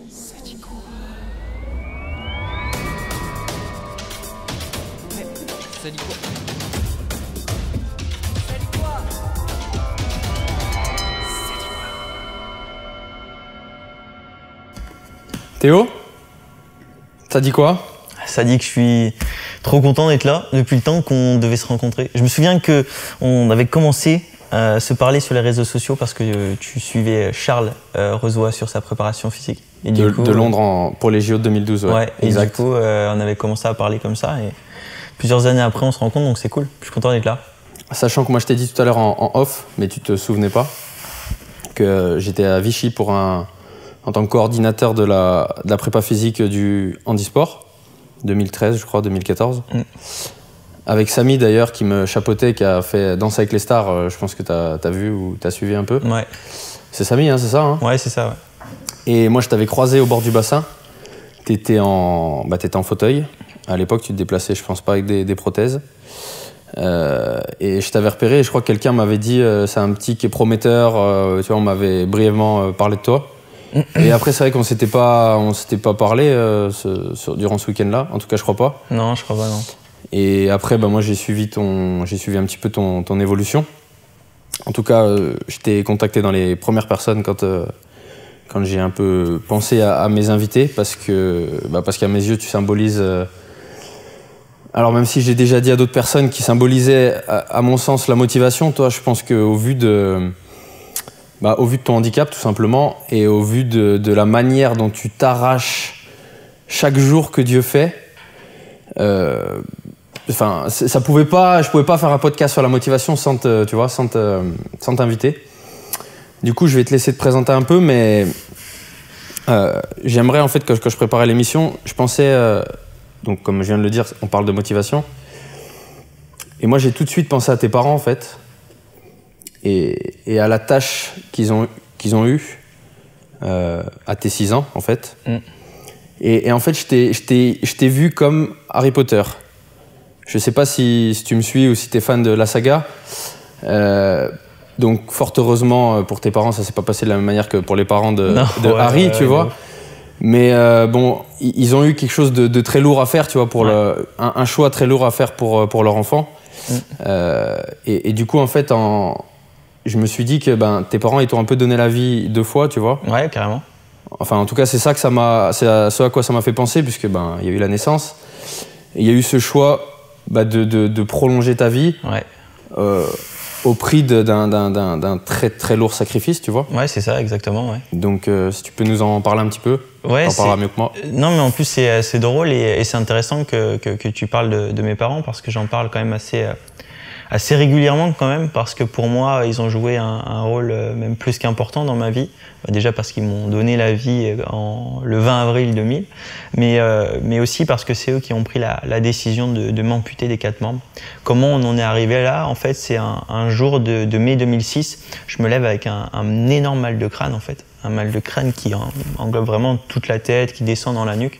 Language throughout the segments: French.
Ça dit quoi? Ça dit quoi? Ça dit quoi? Théo, ça dit quoi? Ça dit que je suis trop content d'être là depuis le temps qu'on devait se rencontrer. Je me souviens qu'on avait commencé à se parler sur les réseaux sociaux parce que tu suivais Charles Rezois sur sa préparation physique. Et de Londres pour les JO de 2012, ouais. Exact. Et du coup, on avait commencé à parler comme ça et plusieurs années après, on se rencontre, donc c'est cool. Je suis content d'être là. Sachant que moi, je t'ai dit tout à l'heure en off, mais tu te souvenais pas, que j'étais à Vichy en tant que coordinateur de la prépa physique du handisport, 2013, je crois, 2014. Avec Samy, d'ailleurs, qui me chapeautait, qui a fait Danse avec les stars, je pense que tu as vu ou tu as suivi un peu. Ouais. C'est Samy, hein, c'est ça hein? Ouais, c'est ça, ouais. Et moi, je t'avais croisé au bord du bassin. T'étais en fauteuil. À l'époque, tu te déplaçais, je pense pas, avec des prothèses. Et je t'avais repéré, et je crois que quelqu'un m'avait dit c'est un petit qui est prometteur. Tu vois, on m'avait brièvement parlé de toi. Et après, c'est vrai qu'on s'était pas parlé durant ce week-end-là. En tout cas, je crois pas. Non, je crois pas, non. Et après, moi, j'ai suivi un petit peu ton évolution. En tout cas, je t'ai contacté dans les premières personnes quand j'ai un peu pensé à mes invités, parce qu'à mes yeux, tu symbolises. Alors, même si j'ai déjà dit à d'autres personnes qui symbolisaient, à mon sens, la motivation, toi, je pense qu'au vu de ton handicap, tout simplement, et au vu de la manière dont tu t'arraches chaque jour que Dieu fait, je pouvais pas faire un podcast sur la motivation sans t'inviter. Du coup, je vais te laisser te présenter un peu, mais j'aimerais en fait que je préparais l'émission, je pensais, donc comme je viens de le dire, on parle de motivation, et moi j'ai tout de suite pensé à tes parents en fait. Et à la tâche qu'ils ont eue à tes 6 ans, en fait. Et en fait, je t'ai vu comme Harry Potter. Je sais pas si tu me suis ou si tu es fan de la saga. Donc, fort heureusement, pour tes parents, ça s'est pas passé de la même manière que pour les parents de Harry, tu vois. Mais ils ont eu quelque chose de très lourd à faire, tu vois, un choix très lourd à faire pour leur enfant. Et du coup, en fait, je me suis dit que tes parents ils t'ont un peu donné la vie 2 fois, tu vois. Ouais, carrément. Enfin, en tout cas, c'est ce à quoi ça m'a fait penser, puisque il y a eu la naissance, il y a eu ce choix de prolonger ta vie, ouais. Au prix d'un très très lourd sacrifice, tu vois. Ouais, c'est ça, exactement. Ouais. Donc, si tu peux nous en parler un petit peu, ouais, t'en parleras mieux que moi. Non, mais en plus c'est drôle et c'est intéressant que tu parles de mes parents, parce que j'en parle quand même assez régulièrement quand même, parce que pour moi ils ont joué un rôle même plus qu'important dans ma vie. Déjà parce qu'ils m'ont donné la vie le 20 avril 2000, mais aussi parce que c'est eux qui ont pris la décision de m'amputer des 4 membres. Comment on en est arrivé là? En fait, c'est un jour de mai 2006, je me lève avec un énorme mal de crâne en fait. Un mal de crâne qui englobe vraiment toute la tête, qui descend dans la nuque.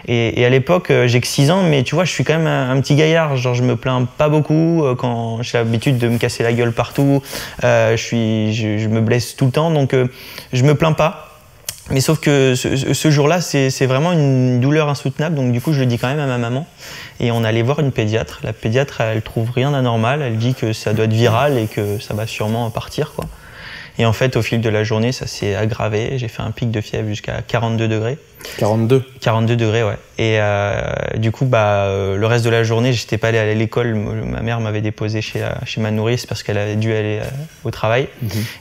Et à l'époque, j'ai que 6 ans, mais tu vois, je suis quand même un petit gaillard. Genre, je me plains pas beaucoup quand j'ai l'habitude de me casser la gueule partout. Je me blesse tout le temps, donc je me plains pas. Mais sauf que ce jour-là, c'est vraiment une douleur insoutenable. Donc du coup, je le dis quand même à ma maman. Et on allait voir une pédiatre. La pédiatre, elle trouve rien d'anormal. Elle dit que ça doit être viral et que ça va sûrement partir, quoi. Et en fait, au fil de la journée, ça s'est aggravé. J'ai fait un pic de fièvre jusqu'à 42 degrés. 42 degrés, ouais. Et du coup, le reste de la journée, j'étais pas allé à l'école. Ma mère m'avait déposé chez ma nourrice parce qu'elle avait dû aller au travail.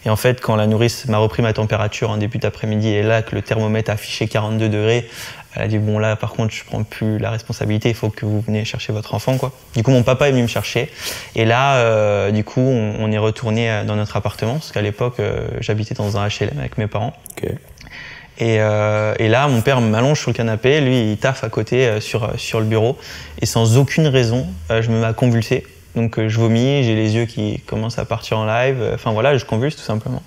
Et en fait, quand la nourrice m'a repris ma température en début d'après-midi, et là que le thermomètre affichait 42 degrés, elle a dit bon là par contre je prends plus la responsabilité, il faut que vous venez chercher votre enfant, quoi. Du coup mon papa est venu me chercher et là du coup on est retourné dans notre appartement, parce qu'à l'époque j'habitais dans un HLM avec mes parents. Okay. Et là mon père m'allonge sur le canapé, lui il taffe à côté sur le bureau, et sans aucune raison je me mets à convulser. Donc je vomis, j'ai les yeux qui commencent à partir en live, enfin voilà, je convulse tout simplement.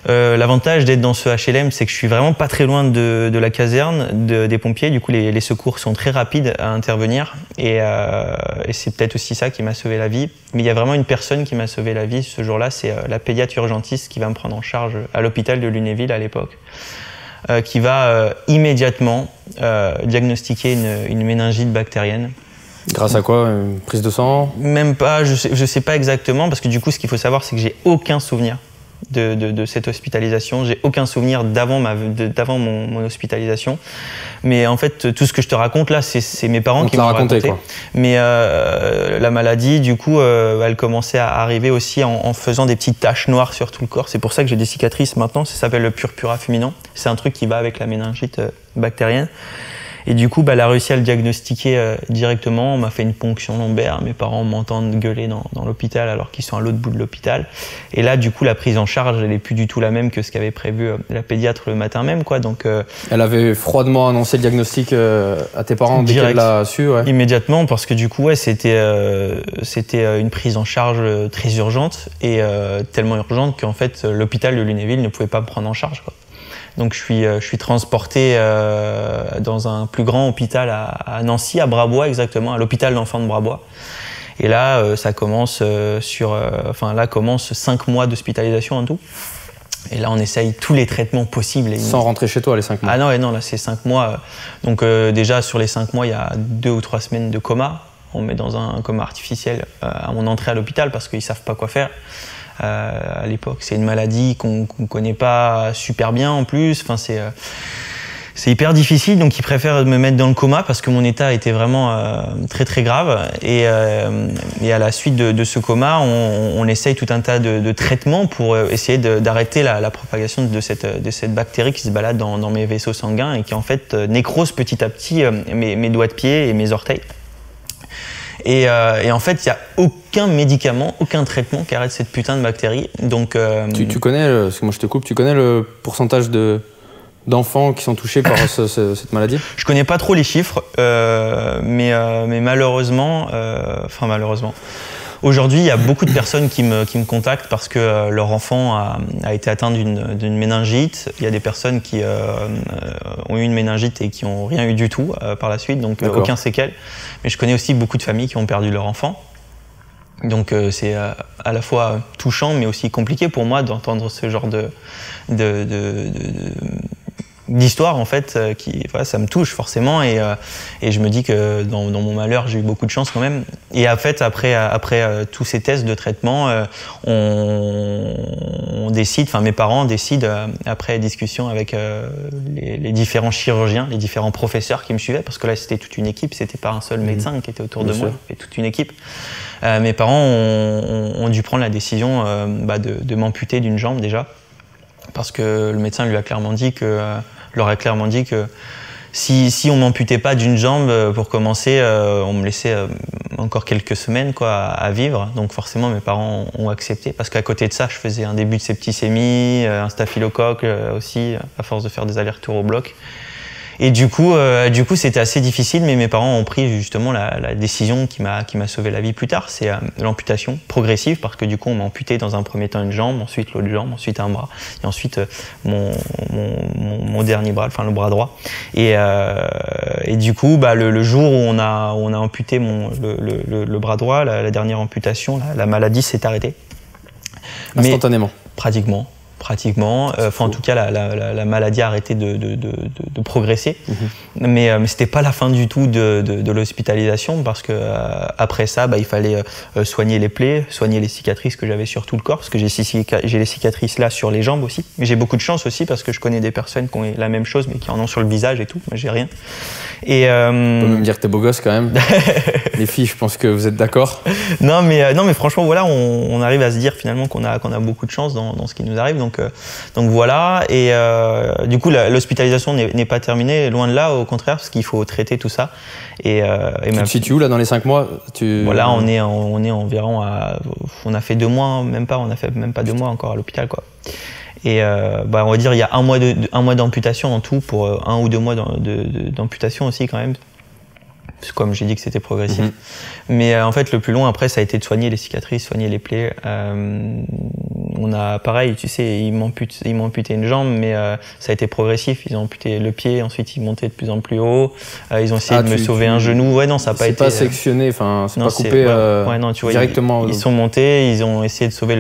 L'avantage d'être dans ce HLM, c'est que je suis vraiment pas très loin de la caserne des pompiers. Du coup, les secours sont très rapides à intervenir, et c'est peut-être aussi ça qui m'a sauvé la vie. Mais il y a vraiment une personne qui m'a sauvé la vie ce jour-là, c'est la pédiatre urgentiste qui va me prendre en charge à l'hôpital de Lunéville à l'époque. qui va immédiatement diagnostiquer une méningite bactérienne. Grâce à quoi? Une prise de sang? Même pas, je sais pas exactement, parce que du coup, ce qu'il faut savoir, c'est que j'ai aucun souvenir de cette hospitalisation. J'ai aucun souvenir d'avant mon hospitalisation. Mais en fait, tout ce que je te raconte là, c'est mes parents qui m'ont raconté. Quoi. Mais la maladie, du coup, elle commençait à arriver aussi en faisant des petites taches noires sur tout le corps. C'est pour ça que j'ai des cicatrices maintenant. Ça s'appelle le purpura fulminant. C'est un truc qui va avec la méningite bactérienne. Et du coup, elle a réussi à le diagnostiquer directement. On m'a fait une ponction lombaire. Mes parents m'entendent gueuler dans l'hôpital alors qu'ils sont à l'autre bout de l'hôpital. Et là, du coup, la prise en charge, elle n'est plus du tout la même que ce qu'avait prévu la pédiatre le matin même, quoi. Donc, elle avait froidement annoncé le diagnostic à tes parents dès qu'elle l'a su, ouais. Immédiatement, parce que du coup, ouais, c'était une prise en charge très urgente et tellement urgente qu'en fait, l'hôpital de Lunéville ne pouvait pas me prendre en charge, quoi. Donc je suis transporté dans un plus grand hôpital à Nancy, à Brabois exactement, à l'hôpital d'enfants de Brabois. Et là, ça commence commence 5 mois d'hospitalisation en tout. Et là, on essaye tous les traitements possibles. Sans rentrer chez toi les 5 mois? Ah non, ouais, non, là c'est 5 mois. Donc déjà sur les 5 mois, il y a 2 ou 3 semaines de coma. On me met dans un coma artificiel à mon entrée à l'hôpital parce qu'ils savent pas quoi faire. À l'époque, c'est une maladie qu'on connaît pas super bien en plus. Enfin, c'est hyper difficile, donc ils préfèrent me mettre dans le coma parce que mon état était vraiment très très grave. Et à la suite de ce coma, on essaye tout un tas de traitements pour essayer d'arrêter la propagation de cette bactérie qui se balade dans mes vaisseaux sanguins et qui en fait nécrose petit à petit mes doigts de pied et mes orteils. Et en fait, il n'y a aucun médicament, aucun traitement qui arrête cette putain de bactérie. Donc, tu connais, parce que moi je te coupe, tu connais le pourcentage d'enfants qui sont touchés par cette maladie? Je connais pas trop les chiffres, mais malheureusement, aujourd'hui, il y a beaucoup de personnes qui me contactent parce que leur enfant a été atteint d'une méningite. Il y a des personnes qui ont eu une méningite et qui n'ont rien eu du tout par la suite, donc aucun séquelle. Mais je connais aussi beaucoup de familles qui ont perdu leur enfant. Donc c'est à la fois touchant, mais aussi compliqué pour moi d'entendre ce genre d'histoire en fait voilà, ça me touche forcément et je me dis que dans mon malheur j'ai eu beaucoup de chance quand même. Et en fait après tous ces tests de traitement on décide, enfin mes parents décident après discussion avec les différents chirurgiens, les différents professeurs qui me suivaient, parce que là c'était toute une équipe, c'était pas un seul médecin qui était autour de moi, c'était toute une équipe. Mes parents ont dû prendre la décision de m'amputer d'une jambe déjà, parce que le médecin leur a clairement dit que si on m'amputait pas d'une jambe pour commencer, on me laissait encore quelques semaines à vivre. Donc forcément mes parents ont accepté, parce qu'à côté de ça je faisais un début de septicémie, un staphylocoque aussi, à force de faire des allers-retours au bloc. Et du coup c'était assez difficile, mais mes parents ont pris justement la décision qui m'a sauvé la vie plus tard, c'est l'amputation progressive, parce que du coup on m'a amputé dans un premier temps une jambe, ensuite l'autre jambe, ensuite un bras, et ensuite mon dernier bras, enfin le bras droit. Et du coup le jour où on a amputé le bras droit, la dernière amputation, la maladie s'est arrêtée. Instantanément? Pratiquement. En tout cas, la maladie a arrêté de progresser. Mais c'était pas la fin du tout de l'hospitalisation, parce que après ça, il fallait soigner les plaies, soigner les cicatrices que j'avais sur tout le corps, parce que j'ai les cicatrices là sur les jambes aussi. Mais j'ai beaucoup de chance aussi, parce que je connais des personnes qui ont la même chose, mais qui en ont sur le visage et tout. Moi, j'ai rien. Et on peut même dire que t'es beau gosse quand même. Les filles, je pense que vous êtes d'accord. Non, mais franchement, voilà, on arrive à se dire finalement qu'on a beaucoup de chance dans ce qui nous arrive. Donc voilà, et du coup l'hospitalisation n'est pas terminée, loin de là, au contraire, parce qu'il faut traiter tout ça. Tu te situes où là dans les 5 mois? Voilà, on est environ on a fait 2 mois, on a fait même pas 2 mois encore à l'hôpital, quoi. Et on va dire il y a un mois d'amputation en tout, pour 1 ou 2 mois d'amputation aussi quand même. Comme j'ai dit que c'était progressif. Mais en fait, le plus long après, ça a été de soigner les cicatrices, soigner les plaies. on a pareil, tu sais, ils m'ont amputé une jambe, mais ça a été progressif. Ils ont amputé le pied, ensuite ils montaient de plus en plus haut. Ils ont essayé de me sauver un genou. Ouais, non, ça n'a pas été. C'est pas sectionné, enfin, c'est pas coupé non, tu vois, directement. Ils sont montés, ils ont essayé de sauver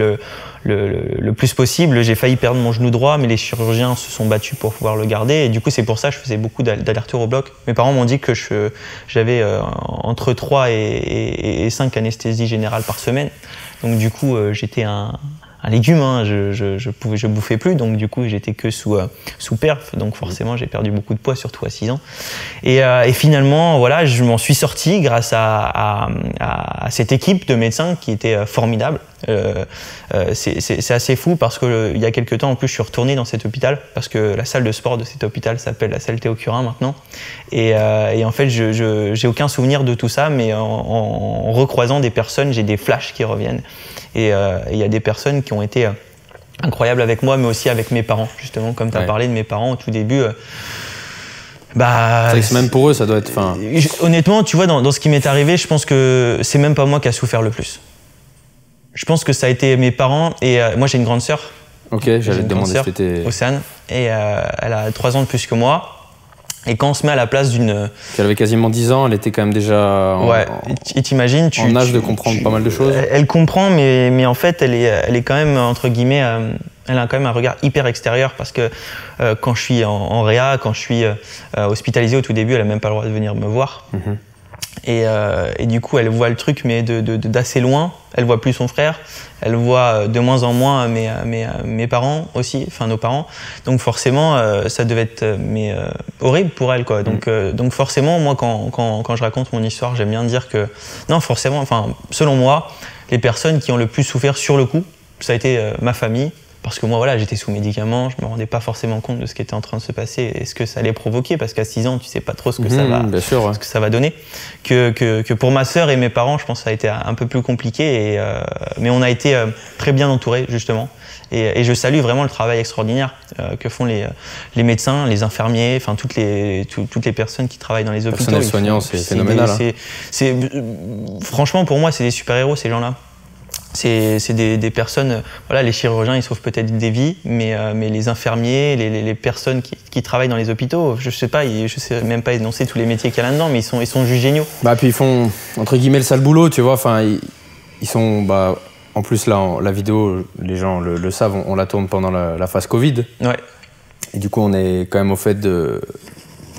le plus possible. J'ai failli perdre mon genou droit, mais les chirurgiens se sont battus pour pouvoir le garder. Et du coup, c'est pour ça que je faisais beaucoup d'allers-retours au bloc. Mes parents m'ont dit que j'avais entre 3 et 5 anesthésies générales par semaine. Donc du coup, j'étais un légume, hein. Je bouffais plus, donc du coup j'étais que sous perf, donc forcément j'ai perdu beaucoup de poids, surtout à 6 ans. Et finalement, voilà, je m'en suis sorti grâce à cette équipe de médecins qui était formidable. C'est assez fou parce que il y a quelques temps en plus je suis retourné dans cet hôpital parce que la salle de sport de cet hôpital s'appelle la salle Théo Curin maintenant. Et en fait, j'ai aucun souvenir de tout ça, mais en recroisant des personnes, j'ai des flashs qui reviennent. Et il y a des personnes qui ont été incroyables avec moi, mais aussi avec mes parents, justement, comme tu as parlé de mes parents au tout début. C'est vrai que même pour eux, ça doit être. Honnêtement, tu vois, dans ce qui m'est arrivé, je pense que c'est même pas moi qui a souffert le plus. Je pense que ça a été mes parents. Et moi, j'ai une grande sœur. Ok, j'allais te demander si t'étais. Océane. Et elle a 3 ans de plus que moi. Et quand on se met à la place d'une... Elle avait quasiment 10 ans, elle était quand même déjà et t'imagines, en âge de comprendre pas mal de choses. Elle comprend, mais en fait, elle est quand même, entre guillemets, elle a quand même un regard hyper extérieur parce que quand je suis en réa, quand je suis hospitalisé au tout début, elle n'a même pas le droit de venir me voir. Et du coup, elle voit le truc, mais d'assez loin. Elle voit plus son frère. Elle voit de moins en moins mes parents aussi, enfin nos parents. Donc forcément, ça devait être horrible pour elle, quoi. Donc forcément, moi, quand je raconte mon histoire, j'aime bien dire que non, forcément, enfin, selon moi, les personnes qui ont le plus souffert sur le coup, ça a été ma famille. Parce que moi, voilà, j'étais sous médicaments, je me rendais pas forcément compte de ce qui était en train de se passer et ce que ça allait provoquer, parce qu'à 6 ans, tu sais pas trop ce que ça va, ce que ça va donner. Que pour ma sœur et mes parents, je pense que ça a été un peu plus compliqué, mais on a été très bien entourés, justement. Et je salue vraiment le travail extraordinaire que font les médecins, les infirmiers, enfin toutes les personnes qui travaillent dans les hôpitaux. Personnel soignant, c'est phénoménal. Franchement, pour moi, c'est des super-héros, ces gens-là. C'est des personnes, voilà, les chirurgiens ils sauvent peut-être des vies, mais les infirmiers, les personnes qui travaillent dans les hôpitaux, je sais même pas énoncer tous les métiers qu'il y a là-dedans, mais ils sont juste géniaux. Puis ils font entre guillemets le sale boulot, tu vois. Enfin, ils sont, en plus là, la vidéo, les gens le savent, on la tourne pendant la phase Covid. Ouais. Et du coup, on est quand même au fait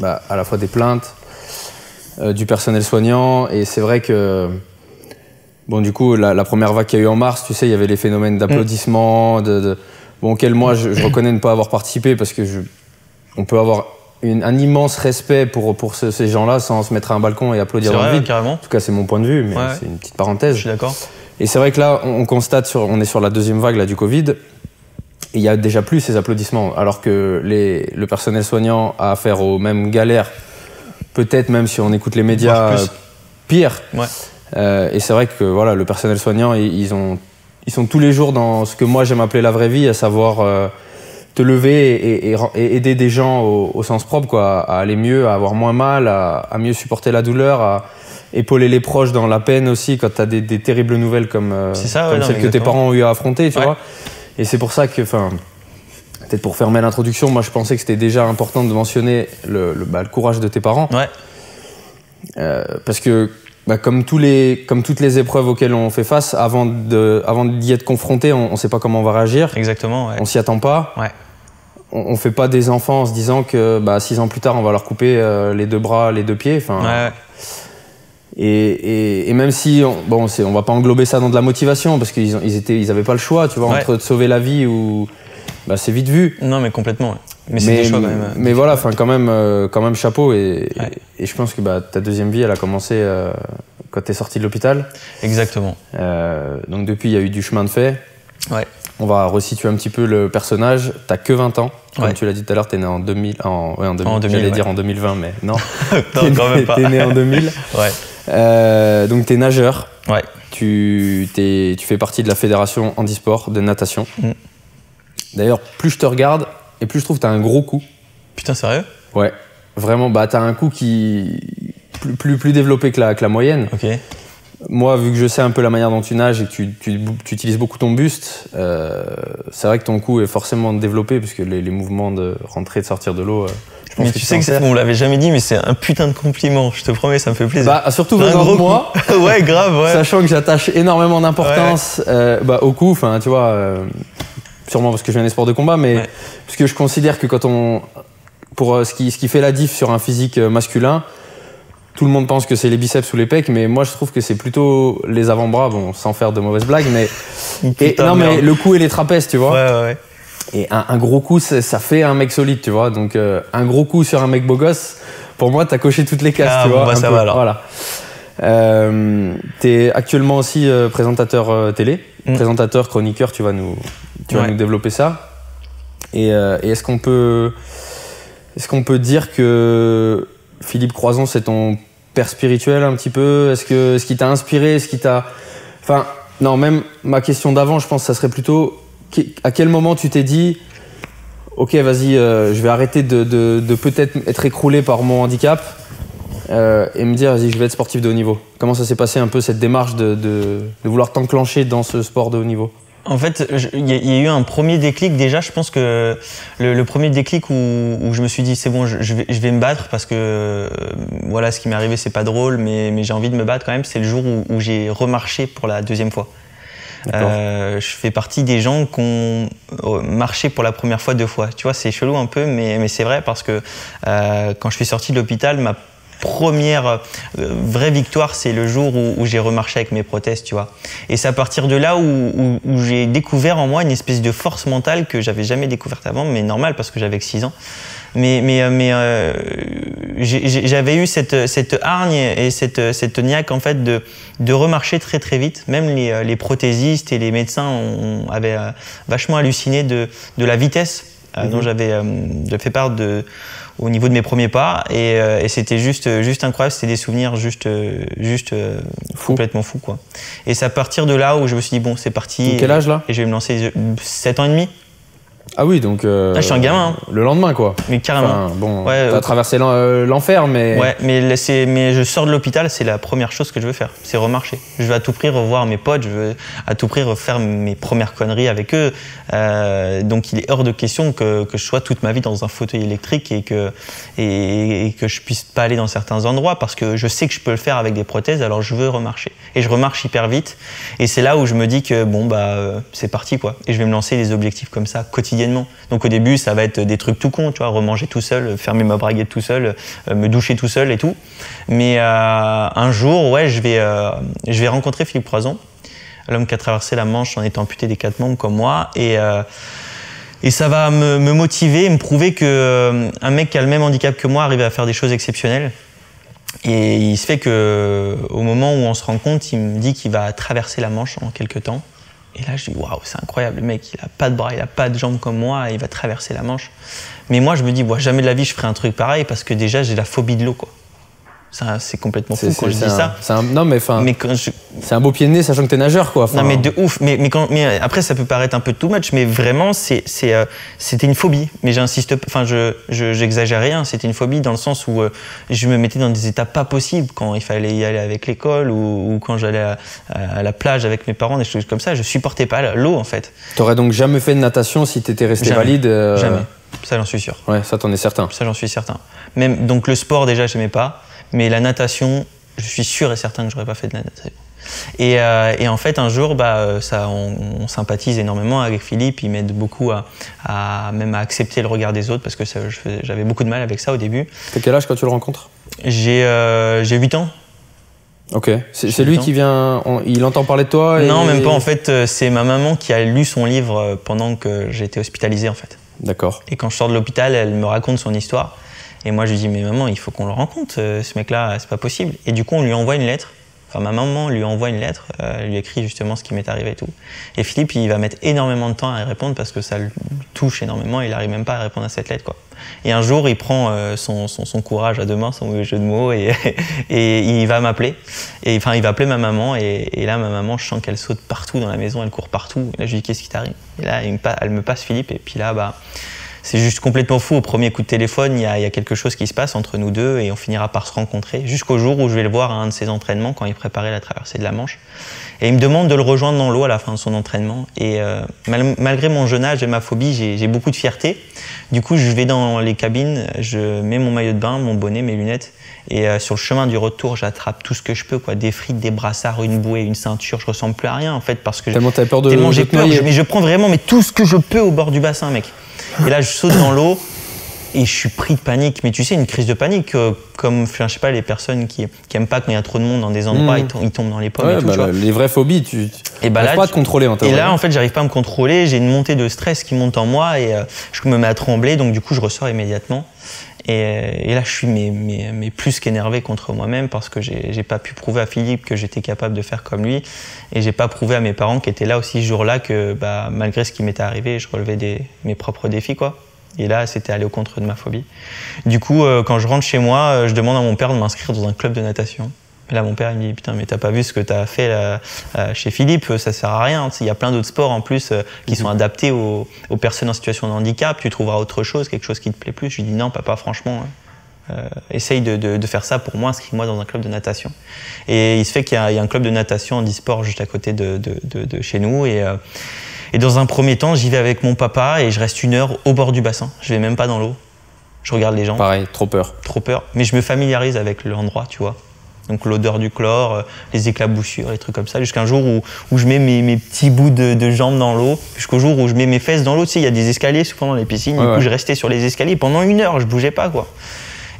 à la fois des plaintes, du personnel soignant, et c'est vrai que. Bon, du coup, la première vague qu'il y a eu en mars, tu sais, il y avait les phénomènes d'applaudissements, auxquels moi, je reconnais ne pas avoir participé parce que on peut avoir un immense respect pour ces gens-là sans se mettre à un balcon et applaudir dans le vide. Carrément. En tout cas, c'est mon point de vue, mais c'est une petite parenthèse. Je suis d'accord. Et c'est vrai que là, on constate, on est sur la deuxième vague là, du Covid, et il y a déjà plus ces applaudissements, alors que le personnel soignant a affaire aux mêmes galères, peut-être même si on écoute les médias, pire. Ouais. Et c'est vrai que voilà, le personnel soignant, ils sont tous les jours dans ce que moi j'aime appeler la vraie vie, à savoir te lever et aider des gens au sens propre, quoi, à aller mieux, à avoir moins mal, à mieux supporter la douleur, à épauler les proches dans la peine aussi quand tu as des terribles nouvelles comme celles que tes parents ont eu à affronter, tu vois. Et c'est pour ça que, peut-être pour fermer l'introduction, moi je pensais que c'était déjà important de mentionner le courage de tes parents. Ouais. Parce que comme toutes les épreuves auxquelles on fait face, avant d'y être confronté, on ne sait pas comment on va réagir. Exactement, ouais. On s'y attend pas. Ouais. On ne fait pas des enfants en se disant que 6 ans plus tard, on va leur couper les 2 bras, les 2 pieds. Ouais. Et même si, on va pas englober ça dans de la motivation, parce qu'ils avaient pas le choix, tu vois, entre te sauver la vie ou... c'est vite vu. Non, mais complètement, ouais. Mais c'est des choix quand même. Mais voilà, quand même chapeau. Et je pense que ta deuxième vie, elle a commencé quand t'es sorti de l'hôpital. Exactement. Donc depuis, il y a eu du chemin de fait. Ouais. On va resituer un petit peu le personnage. T'as que 20 ans. Comme tu l'as dit tout à l'heure, t'es né en 2000. En 2000. J'allais dire en 2020, mais non. Non, quand même pas. T'es né en 2000. Ouais. Donc t'es nageur. Ouais. Tu fais partie de la fédération handisport de natation. D'ailleurs, plus je te regarde, et plus je trouve que t'as un gros coup. Putain, sérieux? Ouais, vraiment, t'as un coup qui plus développé que la moyenne. Ok. Moi, vu que je sais un peu la manière dont tu nages et que tu utilises beaucoup ton buste, c'est vrai que ton cou est forcément développé puisque les mouvements de rentrer et de sortir de l'eau, je pense Mais que tu sais que on l'avait jamais dit, mais c'est un putain de compliment. Je te promets, ça me fait plaisir. Bah, surtout venant de moi. Ouais, grave, ouais. Sachant que j'attache énormément d'importance au cou, enfin, tu vois, sûrement parce que je viens des sports de combat, mais parce que je considère que pour ce qui fait la diff sur un physique masculin, tout le monde pense que c'est les biceps ou les pecs, mais moi je trouve que c'est plutôt les avant-bras, bon, sans faire de mauvaises blagues, mais mais le cou et les trapèzes, tu vois. Ouais. Et un gros coup, ça fait un mec solide, tu vois. Donc un gros coup sur un mec beau gosse, pour moi, t'as coché toutes les cases, tu vois. Bah, ça va alors. Voilà. T'es actuellement aussi présentateur télé, présentateur, chroniqueur, tu vas nous développer ça. Et est-ce qu'on peut dire que Philippe Croizon, c'est ton père spirituel un petit peu? Est-ce qu'il t'a inspiré? Est-ce qu'il t'a... Enfin, non, même ma question d'avant, je pense que ça serait plutôt à quel moment tu t'es dit ok, vas-y, je vais arrêter de peut-être être écroulé par mon handicap et me dire vas-y, je vais être sportif de haut niveau. Comment ça s'est passé un peu cette démarche de vouloir t'enclencher dans ce sport de haut niveau? En fait, il y a eu un premier déclic déjà. Je pense que le premier déclic où je me suis dit c'est bon, je vais me battre parce que voilà, ce qui m'est arrivé c'est pas drôle, mais j'ai envie de me battre quand même. C'est le jour où j'ai remarché pour la deuxième fois. Je fais partie des gens qui ont marché pour la première fois 2 fois. Tu vois, c'est chelou un peu, mais c'est vrai parce que quand je suis sorti de l'hôpital, ma première vraie victoire, c'est le jour où j'ai remarché avec mes prothèses, tu vois. Et c'est à partir de là où j'ai découvert en moi une espèce de force mentale que j'avais jamais découverte avant, mais normal parce que j'avais que 6 ans. Mais j'avais eu cette hargne et cette niaque en fait de remarcher très très vite. Même les prothésistes et les médecins avaient vachement halluciné de la vitesse dont j'avais fait part au niveau de mes premiers pas et c'était juste incroyable. C'était des souvenirs juste complètement fous quoi. Et c'est à partir de là où je me suis dit bon, c'est parti. Donc, quel âge là? Et je vais me lancer 7 ans et demi. Ah oui, donc je suis un gamin. Le lendemain, quoi. Mais carrément. Enfin, bon, t'as traversé l'enfer, mais... Ouais, mais je sors de l'hôpital, c'est la première chose que je veux faire, c'est remarcher. Je veux à tout prix revoir mes potes, je veux à tout prix refaire mes premières conneries avec eux. Donc il est hors de question que je sois toute ma vie dans un fauteuil électrique et que je puisse pas aller dans certains endroits parce que je sais que je peux le faire avec des prothèses, alors je veux remarcher. Et je remarche hyper vite. Et c'est là où je me dis que bon, c'est parti, quoi. Et je vais me lancer des objectifs comme ça, quotidiennement. Donc au début, ça va être des trucs tout cons, tu vois, remanger tout seul, fermer ma braguette tout seul, me doucher tout seul et tout. Mais un jour, ouais, je vais rencontrer Philippe Croizon, l'homme qui a traversé la Manche en étant amputé des 4 membres comme moi. Et ça va me motiver, me prouver qu'un mec qui a le même handicap que moi arrive à faire des choses exceptionnelles. Et il se fait qu'au moment où on se rencontre, il me dit qu'il va traverser la Manche en quelques temps. Et là, je dis, waouh, c'est incroyable, le mec, il a pas de bras, il a pas de jambes comme moi, et il va traverser la Manche. Mais moi, je me dis, jamais de la vie, je ferai un truc pareil, parce que déjà, j'ai la phobie de l'eau, quoi. C'est complètement fou quand je dis ça. Non, mais enfin, c'est un beau pied de nez, sachant que t'es nageur, quoi. Non, mais de ouf. Mais après, ça peut paraître un peu too much, mais vraiment, c'était une phobie. Mais j'insiste, enfin, j'exagère rien. C'était une phobie dans le sens où je me mettais dans des états pas possibles quand il fallait y aller avec l'école ou quand j'allais à la plage avec mes parents, des choses comme ça. Je supportais pas l'eau, en fait. T'aurais donc jamais fait de natation si t'étais resté valide? Jamais. Ça, j'en suis sûr. Ouais, ça, t'en es certain. Ça, j'en suis certain. Même, donc, le sport, déjà, j'aimais pas. Mais la natation, je suis sûr et certain que j'aurais pas fait de la natation. Et en fait, un jour, on sympathise énormément avec Philippe. Il m'aide beaucoup même à accepter le regard des autres parce que j'avais beaucoup de mal avec ça au début. T'as quel âge quand tu le rencontres? J'ai 8 ans. Ok. C'est lui qui vient... il entend parler de toi Non, même pas. En fait, c'est ma maman qui a lu son livre pendant que j'étais hospitalisé, en fait. D'accord. Et quand je sors de l'hôpital, elle me raconte son histoire. Et moi, je lui dis, mais maman, il faut qu'on le rencontre, ce mec-là, c'est pas possible. Et du coup, on lui envoie une lettre. Enfin, ma maman lui envoie une lettre, elle lui écrit justement ce qui m'est arrivé et tout. Et Philippe, il va mettre énormément de temps à y répondre parce que ça le touche énormément, il n'arrive même pas à répondre à cette lettre, quoi. Et un jour, il prend son courage à deux mains, son mauvais jeu de mots, et il va m'appeler. Et enfin, il va appeler ma maman, et là, ma maman, je sens qu'elle saute partout dans la maison, elle court partout. Et là, je lui dis, qu'est-ce qui t'arrive? Et là, elle me passe Philippe, et puis là, c'est juste complètement fou. Au premier coup de téléphone, il y a quelque chose qui se passe entre nous deux et on finira par se rencontrer jusqu'au jour où je vais le voir à un de ses entraînements quand il préparait la traversée de la Manche. Et il me demande de le rejoindre dans l'eau à la fin de son entraînement. Et malgré mon jeune âge et ma phobie, j'ai beaucoup de fierté. Du coup, je vais dans les cabines, je mets mon maillot de bain, mon bonnet, mes lunettes. Et sur le chemin du retour, j'attrape tout ce que je peux, quoi. Des frites, des brassards, une bouée, une ceinture. Je ressemble plus à rien, en fait, parce que tellement t'avais peur de tellement j'ai te peur. noyer. Mais je prends vraiment tout ce que je peux au bord du bassin, mec. Et là, je saute dans l'eau et je suis pris de panique. Mais tu sais, une crise de panique, comme, je sais pas, les personnes qui aiment pas quand il y a trop de monde dans des endroits, ils tombent dans les pommes et tout. Tu vois. Les vraies phobies, tu et bah n'arrives pas à te contrôler en théorie. Et là, en fait, j'arrive pas à me contrôler. J'ai une montée de stress qui monte en moi et je me mets à trembler. Donc, du coup, je ressors immédiatement. Et là, je suis mais plus qu'énervé contre moi-même parce que j'ai pas pu prouver à Philippe que j'étais capable de faire comme lui. Et j'ai pas prouvé à mes parents qui étaient là aussi ce jour-là que malgré ce qui m'était arrivé, je relevais mes propres défis, quoi. Et là, c'était aller au contre de ma phobie. Du coup, quand je rentre chez moi, je demande à mon père de m'inscrire dans un club de natation. Et là, mon père, il me dit, putain, mais t'as pas vu ce que t'as fait là, chez Philippe, ça sert à rien. Il y a plein d'autres sports en plus qui sont adaptés aux personnes en situation de handicap. Tu trouveras autre chose, quelque chose qui te plaît plus. Je lui dis, non, papa, franchement, essaye de faire ça pour moi, inscris-moi dans un club de natation. Et il se fait qu'il y a un club de natation handisport juste à côté de chez nous. Et dans un premier temps, j'y vais avec mon papa et je reste 1 heure au bord du bassin. Je vais même pas dans l'eau. Je regarde les gens. Pareil, trop peur. Trop peur. Mais je me familiarise avec l'endroit, tu vois. Donc l'odeur du chlore, les éclaboussures, les trucs comme ça, jusqu'à un jour où je mets mes petits bouts de jambes dans l'eau, jusqu'au jour où je mets mes fesses dans l'eau. Tu sais, il y a des escaliers souvent dans les piscines, du coup je restais sur les escaliers pendant 1 heure, je bougeais pas, quoi.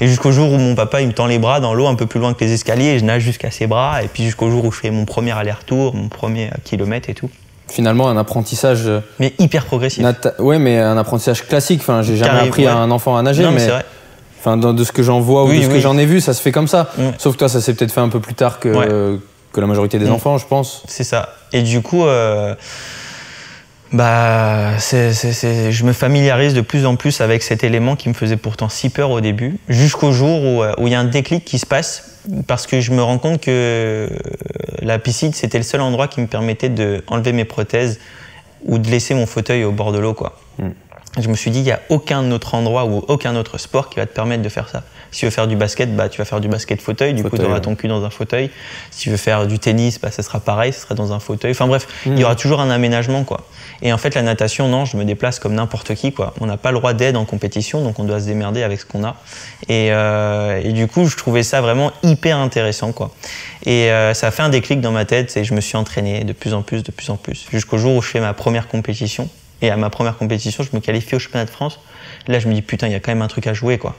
Et jusqu'au jour où mon papa il me tend les bras dans l'eau un peu plus loin que les escaliers et je nage jusqu'à ses bras, et puis jusqu'au jour où je fais mon premier aller-retour, mon premier kilomètre et tout. Finalement, un apprentissage. Mais hyper progressif. Ouais, mais un apprentissage classique. Enfin, j'ai jamais appris à un enfant à nager, non, mais mais c'est vrai. Enfin, de ce que j'en vois ou de ce que j'en ai vu, ça se fait comme ça. Sauf que toi, ça s'est peut-être fait un peu plus tard que la majorité des enfants, je pense. C'est ça. Et du coup, je me familiarise de plus en plus avec cet élément qui me faisait pourtant si peur au début, jusqu'au jour où il y a un déclic qui se passe, parce que je me rends compte que la piscine, c'était le seul endroit qui me permettait d'enlever mes prothèses ou de laisser mon fauteuil au bord de l'eau, quoi. Je me suis dit, il n'y a aucun autre endroit ou aucun autre sport qui va te permettre de faire ça. Si tu veux faire du basket, tu vas faire du basket fauteuil, du coup tu auras ton cul dans un fauteuil. Si tu veux faire du tennis, ça sera pareil, ça sera dans un fauteuil. Enfin bref, il y aura toujours un aménagement, quoi. Et en fait, la natation, non, je me déplace comme n'importe qui, quoi. On n'a pas le droit d'aide en compétition, donc on doit se démerder avec ce qu'on a. Et du coup, je trouvais ça vraiment hyper intéressant, quoi. Et ça a fait un déclic dans ma tête et je me suis entraîné de plus en plus, jusqu'au jour où je fais ma première compétition. Et à ma première compétition, je me qualifie au championnat de France. Là, je me dis, putain, il y a quand même un truc à jouer, quoi.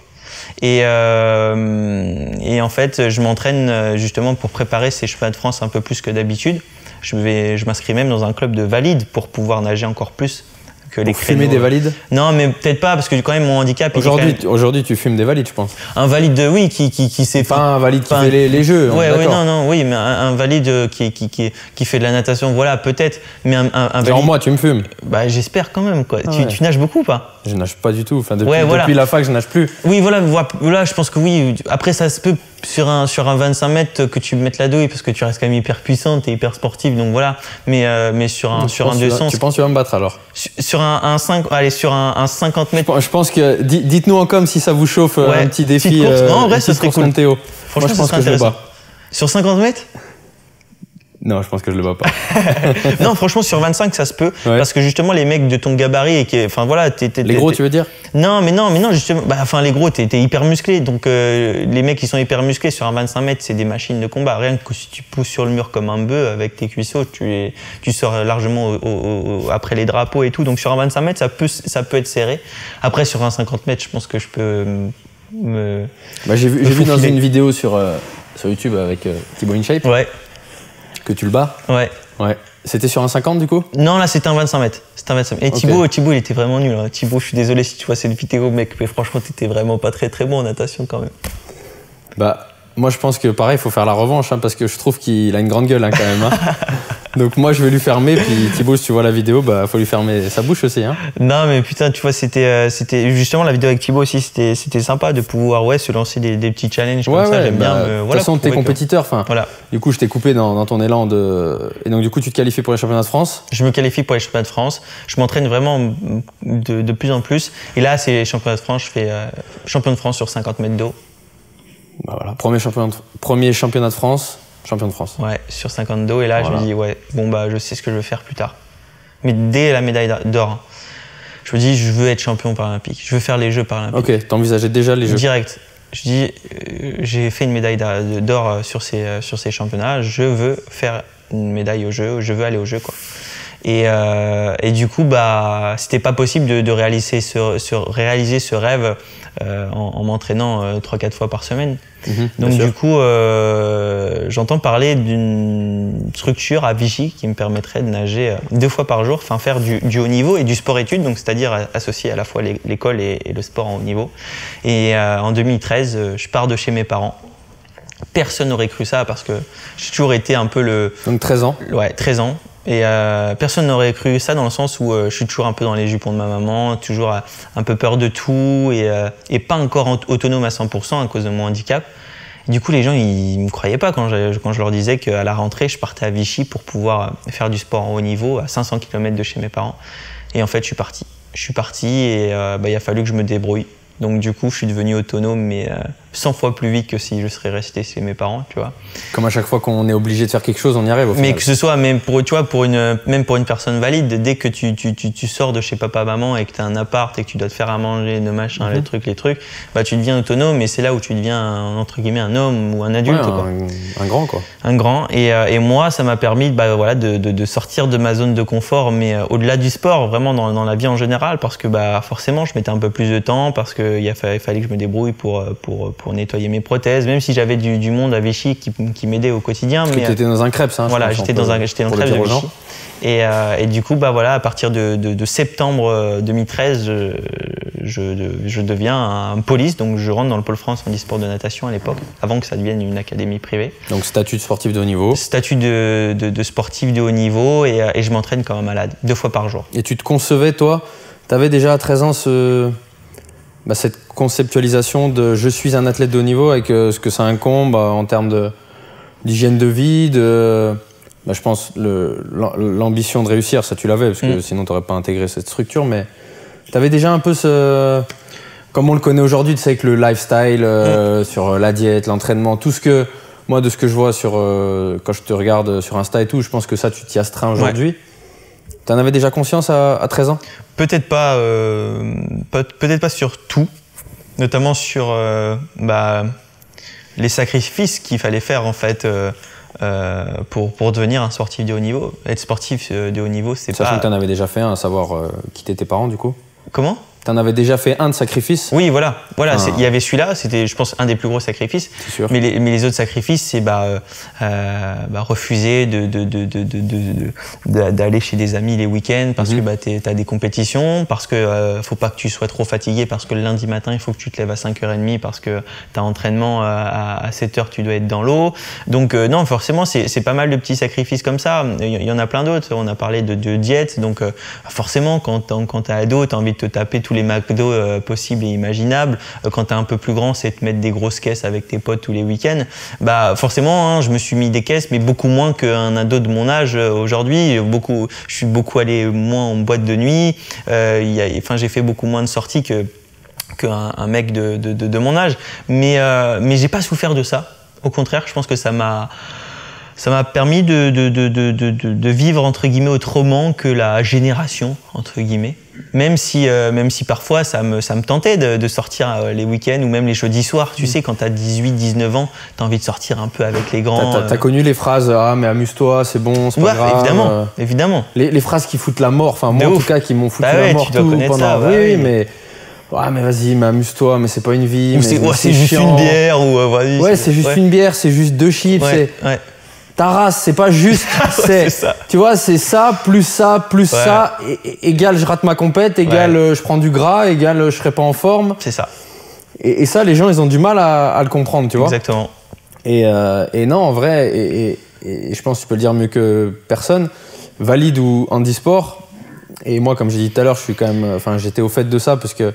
Et en fait, je m'entraîne justement pour préparer ces championnats de France un peu plus que d'habitude. Je m'inscris même dans un club de valides pour pouvoir nager encore plus que les créneaux. Fumer des valides ? Non, mais peut-être pas, parce que quand même mon handicap... Aujourd'hui, tu fumes des valides, je pense. Un valide, oui, qui sait... Pas un valide qui fait les jeux. Oui, mais un valide qui fait de la natation, voilà, peut-être. Mais un valide... Genre moi, tu me fumes. Bah, j'espère quand même, quoi. Tu nages beaucoup ou pas ? Je nage pas du tout. Enfin, depuis la fac, je nage plus. Oui, voilà, je pense que oui. Après, ça se peut sur un 25 mètres que tu mettes la douille parce que tu restes quand même hyper puissante et hyper sportive, donc voilà. Mais sur un 200. Tu penses que tu vas me battre alors ? Sur un 50 mètres. Je pense que. Dites-nous en com si ça vous chauffe un petit défi. Non, en vrai, ça serait cool. Théo. Franchement, moi, je pense que je le bats. Sur 50 mètres ? Non, je pense que je le bats pas. Non, franchement, sur 25, ça se peut. Ouais. Parce que justement, les mecs de ton gabarit, enfin voilà, les gros, tu veux dire ? Non, justement, les gros, t'es hyper musclé. Donc, les mecs qui sont hyper musclés sur un 25 mètres, c'est des machines de combat. Rien que si tu pousses sur le mur comme un bœuf avec tes cuisseaux, tu sors largement après les drapeaux et tout. Donc, sur un 25 mètres, ça peut être serré. Après, sur un 50 mètres, je pense que je peux j'ai vu dans une vidéo sur YouTube avec Thibaut InShape. Ouais. Que tu le bats ? Ouais. C'était sur un 50 du coup ? Non, là c'était un 25 mètres. Et Thibaut, il était vraiment nul. Hein. Thibaut, je suis désolé si tu vois cette vidéo, mec, mais franchement, t'étais vraiment pas très très bon en natation quand même. moi, je pense que pareil, il faut faire la revanche, hein, parce que je trouve qu'il a une grande gueule, hein, quand même. Hein. Donc moi, je vais lui fermer. Puis Thibaut, si tu vois la vidéo, bah, faut lui fermer sa bouche aussi. Hein. Non, mais putain, tu vois, c'était justement la vidéo avec Thibaut aussi. C'était sympa de pouvoir se lancer des petits challenges comme ça. J'aime bien. De toute façon, t'es compétiteur. Voilà. Du coup, je t'ai coupé dans ton élan de. Et donc, du coup, tu te qualifies pour les championnats de France. Je me qualifie pour les championnats de France. Je m'entraîne vraiment de plus en plus. Et là, c'est les championnats de France. Je fais champion de France sur 50 mètres d'eau. Bah voilà, premier championnat de France, champion de France. Ouais, sur 50 d'eau. Et là, je me dis, je sais ce que je veux faire plus tard. Mais dès la médaille d'or, je me dis, je veux être champion paralympique. Je veux faire les Jeux paralympiques. Ok, t'envisageais déjà les Jeux? Direct. Je dis, j'ai fait une médaille d'or sur ces championnats. Je veux faire une médaille aux Jeux. Je veux aller aux Jeux, quoi. Et du coup, c'était pas possible de réaliser ce rêve en m'entraînant 3-4 fois par semaine. Donc du coup, j'entends parler d'une structure à Vichy qui me permettrait de nager 2 fois par jour, enfin faire du haut niveau et du sport-études, donc c'est-à-dire associer à la fois l'école et le sport en haut niveau. Et en 2013, je pars de chez mes parents. Personne n'aurait cru ça parce que j'ai toujours été un peu le... Donc 13 ans? Ouais, 13 ans. Et personne n'aurait cru ça dans le sens où je suis toujours un peu dans les jupons de ma maman, toujours un peu peur de tout et pas encore autonome à 100% à cause de mon handicap. Et du coup, les gens, ils me croyaient pas quand je leur disais qu'à la rentrée, je partais à Vichy pour pouvoir faire du sport en haut niveau à 500 km de chez mes parents. Et en fait, je suis parti. Je suis parti et il a fallu que je me débrouille. Donc du coup, je suis devenu autonome, mais 100 fois plus vite que si je serais resté chez mes parents, tu vois. Comme à chaque fois qu'on est obligé de faire quelque chose, on y arrive au final. Mais que ce soit même pour une personne valide, dès que tu sors de chez papa maman et que tu as un appart et que tu dois te faire à manger, de machin, les trucs, tu deviens autonome et c'est là où tu deviens entre guillemets un homme ou un adulte, quoi. Un grand, quoi. Un grand. Et moi, ça m'a permis de sortir de ma zone de confort, mais au-delà du sport, vraiment dans la vie en général, parce que forcément, je mettais un peu plus de temps, parce qu'il fallait que je me débrouille pour nettoyer mes prothèses, même si j'avais du monde à Vichy qui m'aidait au quotidien. Parce que tu étais dans un crêpe, hein. Voilà, j'étais dans un crêpe de Vichy. Et du coup, à partir de septembre 2013, je deviens un police, donc je rentre dans le pôle France handisport de natation à l'époque, avant que ça devienne une académie privée. Donc statut de sportif de haut niveau. Statut de sportif de haut niveau et je m'entraîne comme un malade, 2 fois par jour. Et tu te concevais, toi, tu avais déjà à 13 ans cette conceptualisation de je suis un athlète de haut niveau avec ce que ça incombe en termes d'hygiène de vie, je pense l'ambition de réussir, ça tu l'avais parce que sinon tu n'aurais pas intégré cette structure, mais tu avais déjà un peu comme on le connaît aujourd'hui, tu sais, avec le lifestyle, sur la diète, l'entraînement, tout ce que, moi de ce que je vois quand je te regarde sur Insta et tout, je pense que ça tu t'y astreins aujourd'hui. Tu en avais déjà conscience à 13 ans? Peut-être pas sur tout, notamment sur les sacrifices qu'il fallait faire en fait pour devenir un sportif de haut niveau. Être sportif de haut niveau, c'est pas... Sachant que tu en avais déjà fait un, à savoir quitter tes parents du coup. Comment? Tu en avais déjà fait un de sacrifice? Oui, voilà. Il y avait celui-là, c'était, je pense, un des plus gros sacrifices. C'est sûr. Mais les autres sacrifices, c'est refuser d'aller chez des amis les week-ends parce que tu as des compétitions, parce que faut pas que tu sois trop fatigué, parce que le lundi matin, il faut que tu te lèves à 5h30 parce que tu as entraînement à 7h, tu dois être dans l'eau. Donc non, forcément, c'est pas mal de petits sacrifices comme ça. Il y en a plein d'autres. On a parlé de diète. Donc forcément, quand tu es ado, tu as envie de te taper tous les McDo possibles et imaginables. Quand tu es un peu plus grand, c'est te mettre des grosses caisses avec tes potes tous les week-ends. Forcément, je me suis mis des caisses, mais beaucoup moins qu'un ado de mon âge aujourd'hui. Je suis beaucoup allé moins en boîte de nuit. J'ai fait beaucoup moins de sorties qu'un mec de mon âge. Mais j'ai pas souffert de ça. Au contraire, je pense que ça m'a permis de vivre entre guillemets autrement que la génération entre guillemets. Même si parfois ça me tentait de sortir les week-ends ou même les jeudis soirs. Tu sais, quand tu as 18-19 ans, tu as envie de sortir un peu avec les grands. T'as connu les phrases « Ah, mais amuse-toi, c'est bon, c'est pas grave ». Évidemment. Les phrases qui foutent la mort, enfin moi en tout cas qui m'ont foutu la mort tu dois connaître pendant... ça, oui, mais... Ouais, mais vas-y, mais amuse-toi, mais c'est pas une vie. Ou c'est juste une bière. Ouais, c'est juste une bière, c'est juste 2 chips. Ta race, c'est pas juste. C'est ça. Tu vois, c'est ça, plus ça, égal je rate ma compète, égal je prends du gras, égal je serai pas en forme. C'est ça. Et ça, les gens, ils ont du mal à le comprendre, tu vois. Exactement. Et non, en vrai, et je pense que tu peux le dire mieux que personne, valide ou handisport. Et moi, comme j'ai dit tout à l'heure, je suis quand même, enfin, j'étais au fait de ça parce que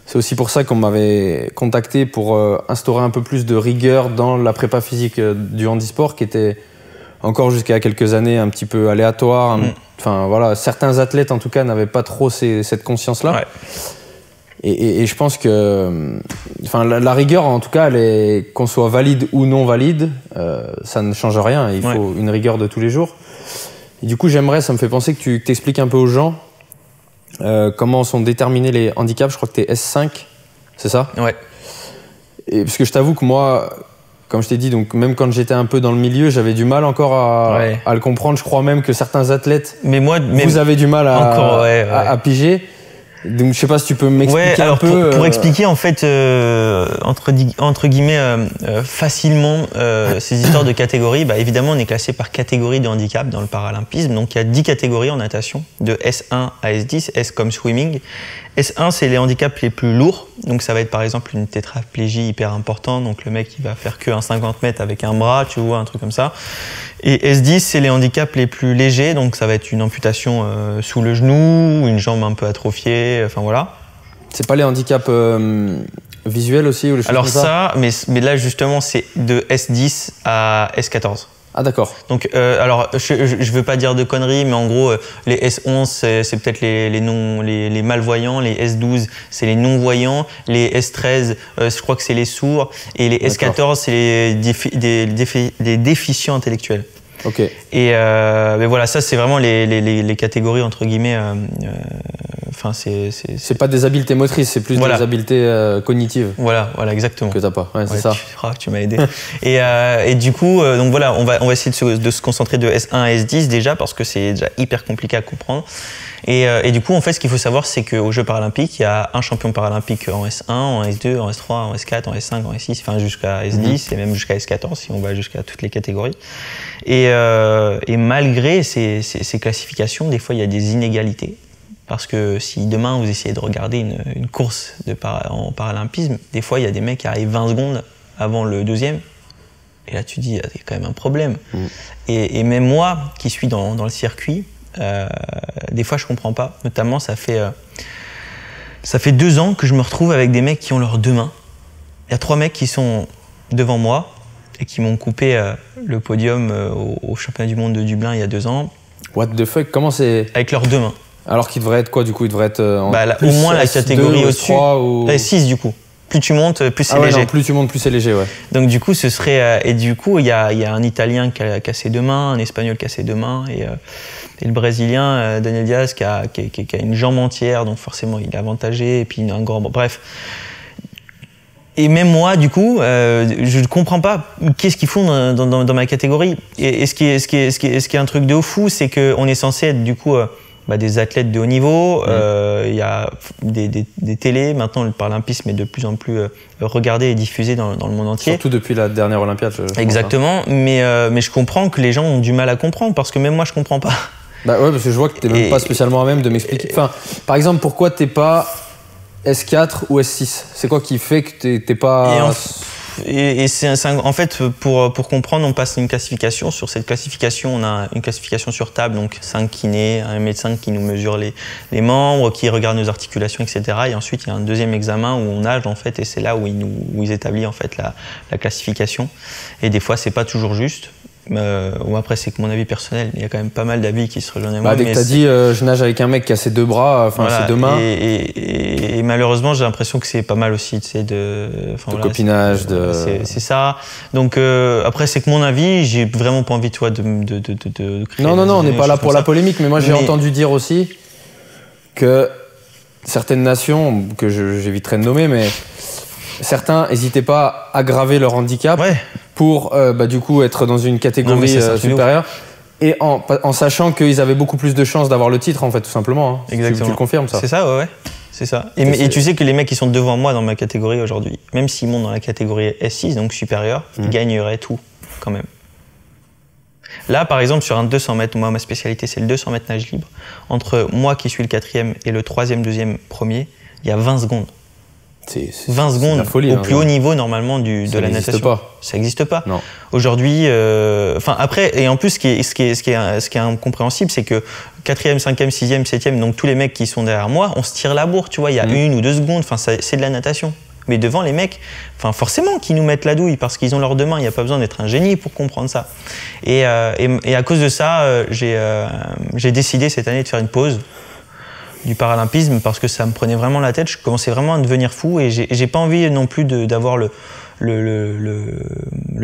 c'est aussi pour ça qu'on m'avait contacté pour instaurer un peu plus de rigueur dans la prépa physique du handisport, qui était encore jusqu'à quelques années un petit peu aléatoire. Enfin voilà, certains athlètes en tout cas n'avaient pas trop cette conscience-là. Ouais. Et je pense que, enfin, la rigueur en tout cas, qu'on soit valide ou non valide, ça ne change rien. Il faut une rigueur de tous les jours. Et du coup, ça me fait penser que tu t'expliques un peu aux gens comment sont déterminés les handicaps. Je crois que tu es S5, c'est ça? Ouais. Et parce que je t'avoue que moi, comme je t'ai dit, donc même quand j'étais un peu dans le milieu, j'avais du mal encore à le comprendre. Je crois même que certains athlêtes, vous avez du mal à piger. Donc je sais pas si tu peux m'expliquer un peu. Pour expliquer en fait entre guillemets facilement ces histoires de catégories, bah, évidemment on est classé par catégorie de handicap dans le paralympisme. Donc il y a 10 catégories en natation, de S1 à S10, S comme swimming. S1 c'est les handicaps les plus lourds, donc ça va être par exemple une tétraplégie hyper importante, donc le mec il va faire que un 50 mètres avec un bras, tu vois, un truc comme ça. Et S10 c'est les handicaps les plus légers, donc ça va être une amputation sous le genou, une jambe un peu atrophiée, enfin voilà. C'est pas les handicaps visuels aussi ou les choses Alors comme ça? Mais là justement c'est de S10 à S14. Ah d'accord. Donc alors je veux pas dire de conneries, mais en gros les S11 c'est peut-être les malvoyants, les S12 c'est les non-voyants, les S13 je crois que c'est les sourds, et les S14 c'est les déficients intellectuels. Ok. Et mais voilà, ça c'est vraiment les catégories entre guillemets. Enfin c'est pas des habiletés motrices, c'est plus des habiletés cognitives. Voilà, exactement. Que t'as pas. Ouais, c'est ça. Tu m'as aidé. et du coup, donc voilà, on va essayer de se concentrer de S1 à S10 déjà parce que c'est déjà hyper compliqué à comprendre. Et du coup, en fait, ce qu'il faut savoir, c'est qu'aux Jeux paralympiques, il y a un champion paralympique en S1, en S2, en S3, en S4, en S5, en S6, enfin jusqu'à S10 et même jusqu'à S14 si on va jusqu'à toutes les catégories. Et malgré ces classifications, des fois, il y a des inégalités. Parce que si demain vous essayez de regarder une course en paralympisme, des fois il y a des mecs qui arrivent 20 secondes avant le deuxième. Et là tu dis, il y a quand même un problème. Et même moi qui suis dans le circuit, des fois je comprends pas. Notamment ça fait 2 ans que je me retrouve avec des mecs qui ont leurs 2 mains. Il y a 3 mecs qui sont devant moi et qui m'ont coupé le podium au championnat du monde de Dublin il y a 2 ans. What the fuck, comment c'est? Avec leurs 2 mains. Alors qu'il devrait être quoi du coup? Il devrait être au moins la catégorie au-dessus. Ou... 6 du coup. Plus tu montes, plus c'est léger. Non, plus tu montes, plus c'est léger, ouais. Donc du coup, ce serait... et du coup, il y a un Italien qui a cassé 2 mains, un Espagnol qui a cassé 2 mains, et le Brésilien, Daniel Diaz, qui a une jambe entière, donc forcément, il est avantagé, et puis un grand... Bref. Et même moi, du coup, je ne comprends pas qu'est-ce qu'ils font dans ma catégorie. Et ce qui est un truc de fou, c'est qu'on est censé être, du coup... des athlètes de haut niveau, il y a des télés, maintenant le paralympisme est de plus en plus regardé et diffusé dans le monde entier. Surtout depuis la dernière Olympiade. Exactement, mais je comprends que les gens ont du mal à comprendre, parce que même moi je comprends pas. Bah ouais, parce que je vois que t'es même pas spécialement à même de m'expliquer. Enfin, par exemple, pourquoi t'es pas S4 ou S6? C'est quoi qui fait que t'es pas... En fait, pour comprendre, on passe une classification. Sur cette classification, on a une classification sur table, donc 5 kinés, un médecin qui nous mesure les membres, qui regarde nos articulations, etc. Et ensuite, il y a un deuxième examen où on nage, en fait, et c'est là où ils établissent en fait la classification. Et des fois, c'est pas toujours juste. Après, c'est que mon avis personnel, il y a quand même pas mal d'avis qui se rejoignent à moi. Dès que t'as dit je nage avec un mec qui a ses 2 bras, enfin ses 2 mains. Et malheureusement, j'ai l'impression que c'est pas mal aussi, tu sais, de copinage, c'est ça. Donc après, c'est que mon avis, j'ai vraiment pas envie, toi, de créer. Non, on n'est pas là pour la polémique, mais moi j'ai entendu dire aussi que certaines nations, que j'éviterai de nommer, mais certains n'hésitaient pas à aggraver leur handicap. Ouais. Pour du coup être dans une catégorie supérieure, et en sachant qu'ils avaient beaucoup plus de chances d'avoir le titre, en fait, tout simplement. Hein. Exactement. Tu le confirmes, ça? C'est ça, ouais. C'est ça. Et tu sais que les mecs qui sont devant moi dans ma catégorie aujourd'hui, même s'ils montent dans la catégorie S6, donc supérieure, ils gagneraient tout, quand même. Là, par exemple, sur un 200 mètres, moi, ma spécialité, c'est le 200 mètres nage libre. Entre moi qui suis le 4e et le 3e, 2e, 1er, il y a 20 secondes. 20 c'est secondes de la folie, au hein, plus haut niveau normalement ça de la n'existe natation. pas. Ça n'existe pas. Non. Aujourd'hui, après, et en plus, ce qui est incompréhensible, c'est que 4e, 5e, 6e, 7e, donc tous les mecs qui sont derrière moi, on se tire la bourre, tu vois, il y a 1 ou 2 secondes, enfin, c'est de la natation. Mais devant les mecs, enfin, forcément qu'ils nous mettent la douille parce qu'ils ont leurs deux mains, il n'y a pas besoin d'être un génie pour comprendre ça. Et à cause de ça, j'ai décidé cette année de faire une pause du paralympisme parce que ça me prenait vraiment la tête, je commençais vraiment à devenir fou et j'ai pas envie non plus d'avoir le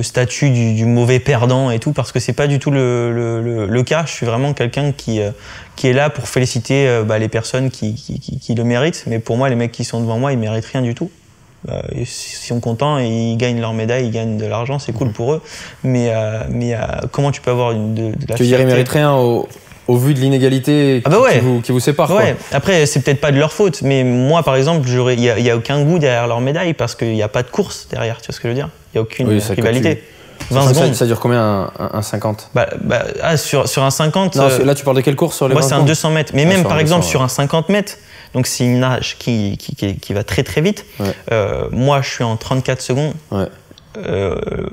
statut du mauvais perdant et tout, parce que c'est pas du tout le cas. Je suis vraiment quelqu'un qui est là pour féliciter les personnes qui le méritent, mais pour moi les mecs qui sont devant moi ils méritent rien du tout. Ils sont contents et ils gagnent leur médaille, ils gagnent de l'argent, c'est cool pour eux, mais comment tu peux avoir de la Tu veux dire, ils méritent rien au vu de l'inégalité qui vous sépare, ouais. quoi. Après, c'est peut-être pas de leur faute, mais moi, par exemple, il y a aucun goût derrière leur médaille parce qu'il n'y a pas de course derrière, tu vois ce que je veux dire? Il n'y a aucune rivalité. 20 secondes. Ça dure combien un 50? Sur un 50... Non, là, tu parles de quelle course sur les 20 Moi, c'est un 200 mètres. Mais même, par exemple, 200, sur un 50 mètres, donc c'est une nage qui va très très vite. Ouais. Moi, je suis en 34 secondes. Ouais.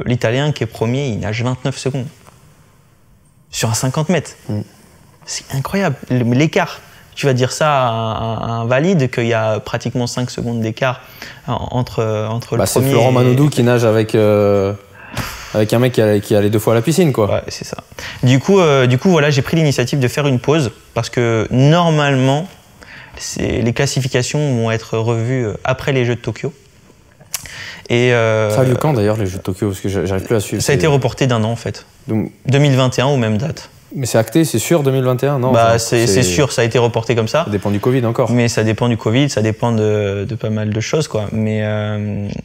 L'Italien qui est premier, il nage 29 secondes. Sur un 50 mètres. C'est incroyable, l'écart. Tu vas dire ça à un valide qu'il y a pratiquement 5 secondes d'écart entre le premier... C'est Florent Manodou qui nage avec un mec qui allait 2 fois à la piscine, quoi. Ouais, c'est ça. Du coup, voilà, j'ai pris l'initiative de faire une pause parce que normalement, les classifications vont être revues après les Jeux de Tokyo. Et ça a lieu quand d'ailleurs, les Jeux de Tokyo? Parce que j'arrive plus à suivre. Ça a été reporté d'1 an en fait. Donc... 2021 aux mêmes dates. Mais c'est acté, c'est sûr 2021, non? C'est sûr, ça a été reporté comme ça. Ça dépend du Covid encore. Mais ça dépend du Covid, ça dépend de pas mal de choses, quoi. Mais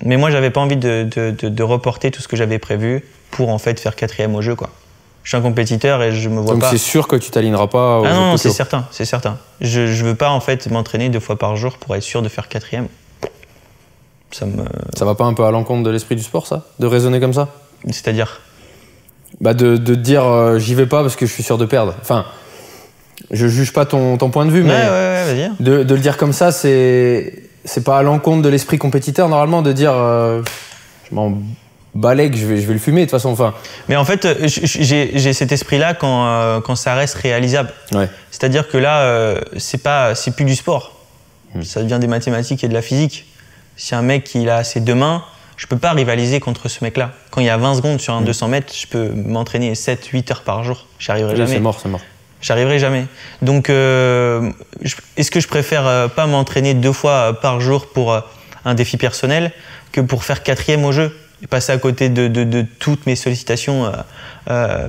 moi, j'avais pas envie de reporter tout ce que j'avais prévu pour en fait faire 4e au jeu, quoi. Je suis un compétiteur et je me vois pas. Donc c'est sûr que tu t'aligneras pas au jeu de Tokyo? Non, c'est certain, c'est certain. Je veux pas en fait m'entraîner 2 fois par jour pour être sûr de faire 4e. Ça va pas un peu à l'encontre de l'esprit du sport, ça? De raisonner comme ça? C'est-à-dire? De dire j'y vais pas parce que je suis sûr de perdre. Enfin, je juge pas ton point de vue, mais vas-y. De le dire comme ça, c'est pas à l'encontre de l'esprit compétiteur normalement de dire je m'en balèque, je vais le fumer de toute façon. Enfin. Mais en fait, j'ai cet esprit-là quand ça reste réalisable. Ouais. C'est-à-dire que là, c'est plus du sport. Ça devient des mathématiques et de la physique. Si un mec il a ses 2 mains, je peux pas rivaliser contre ce mec-là. Quand il y a 20 secondes sur un 200 mètres, je peux m'entraîner 7-8 heures par jour. J'y arriverai jamais. C'est mort. J'arriverai jamais. Donc, est-ce que je préfère pas m'entraîner 2 fois par jour pour un défi personnel que pour faire 4e au jeu et passer à côté de toutes mes sollicitations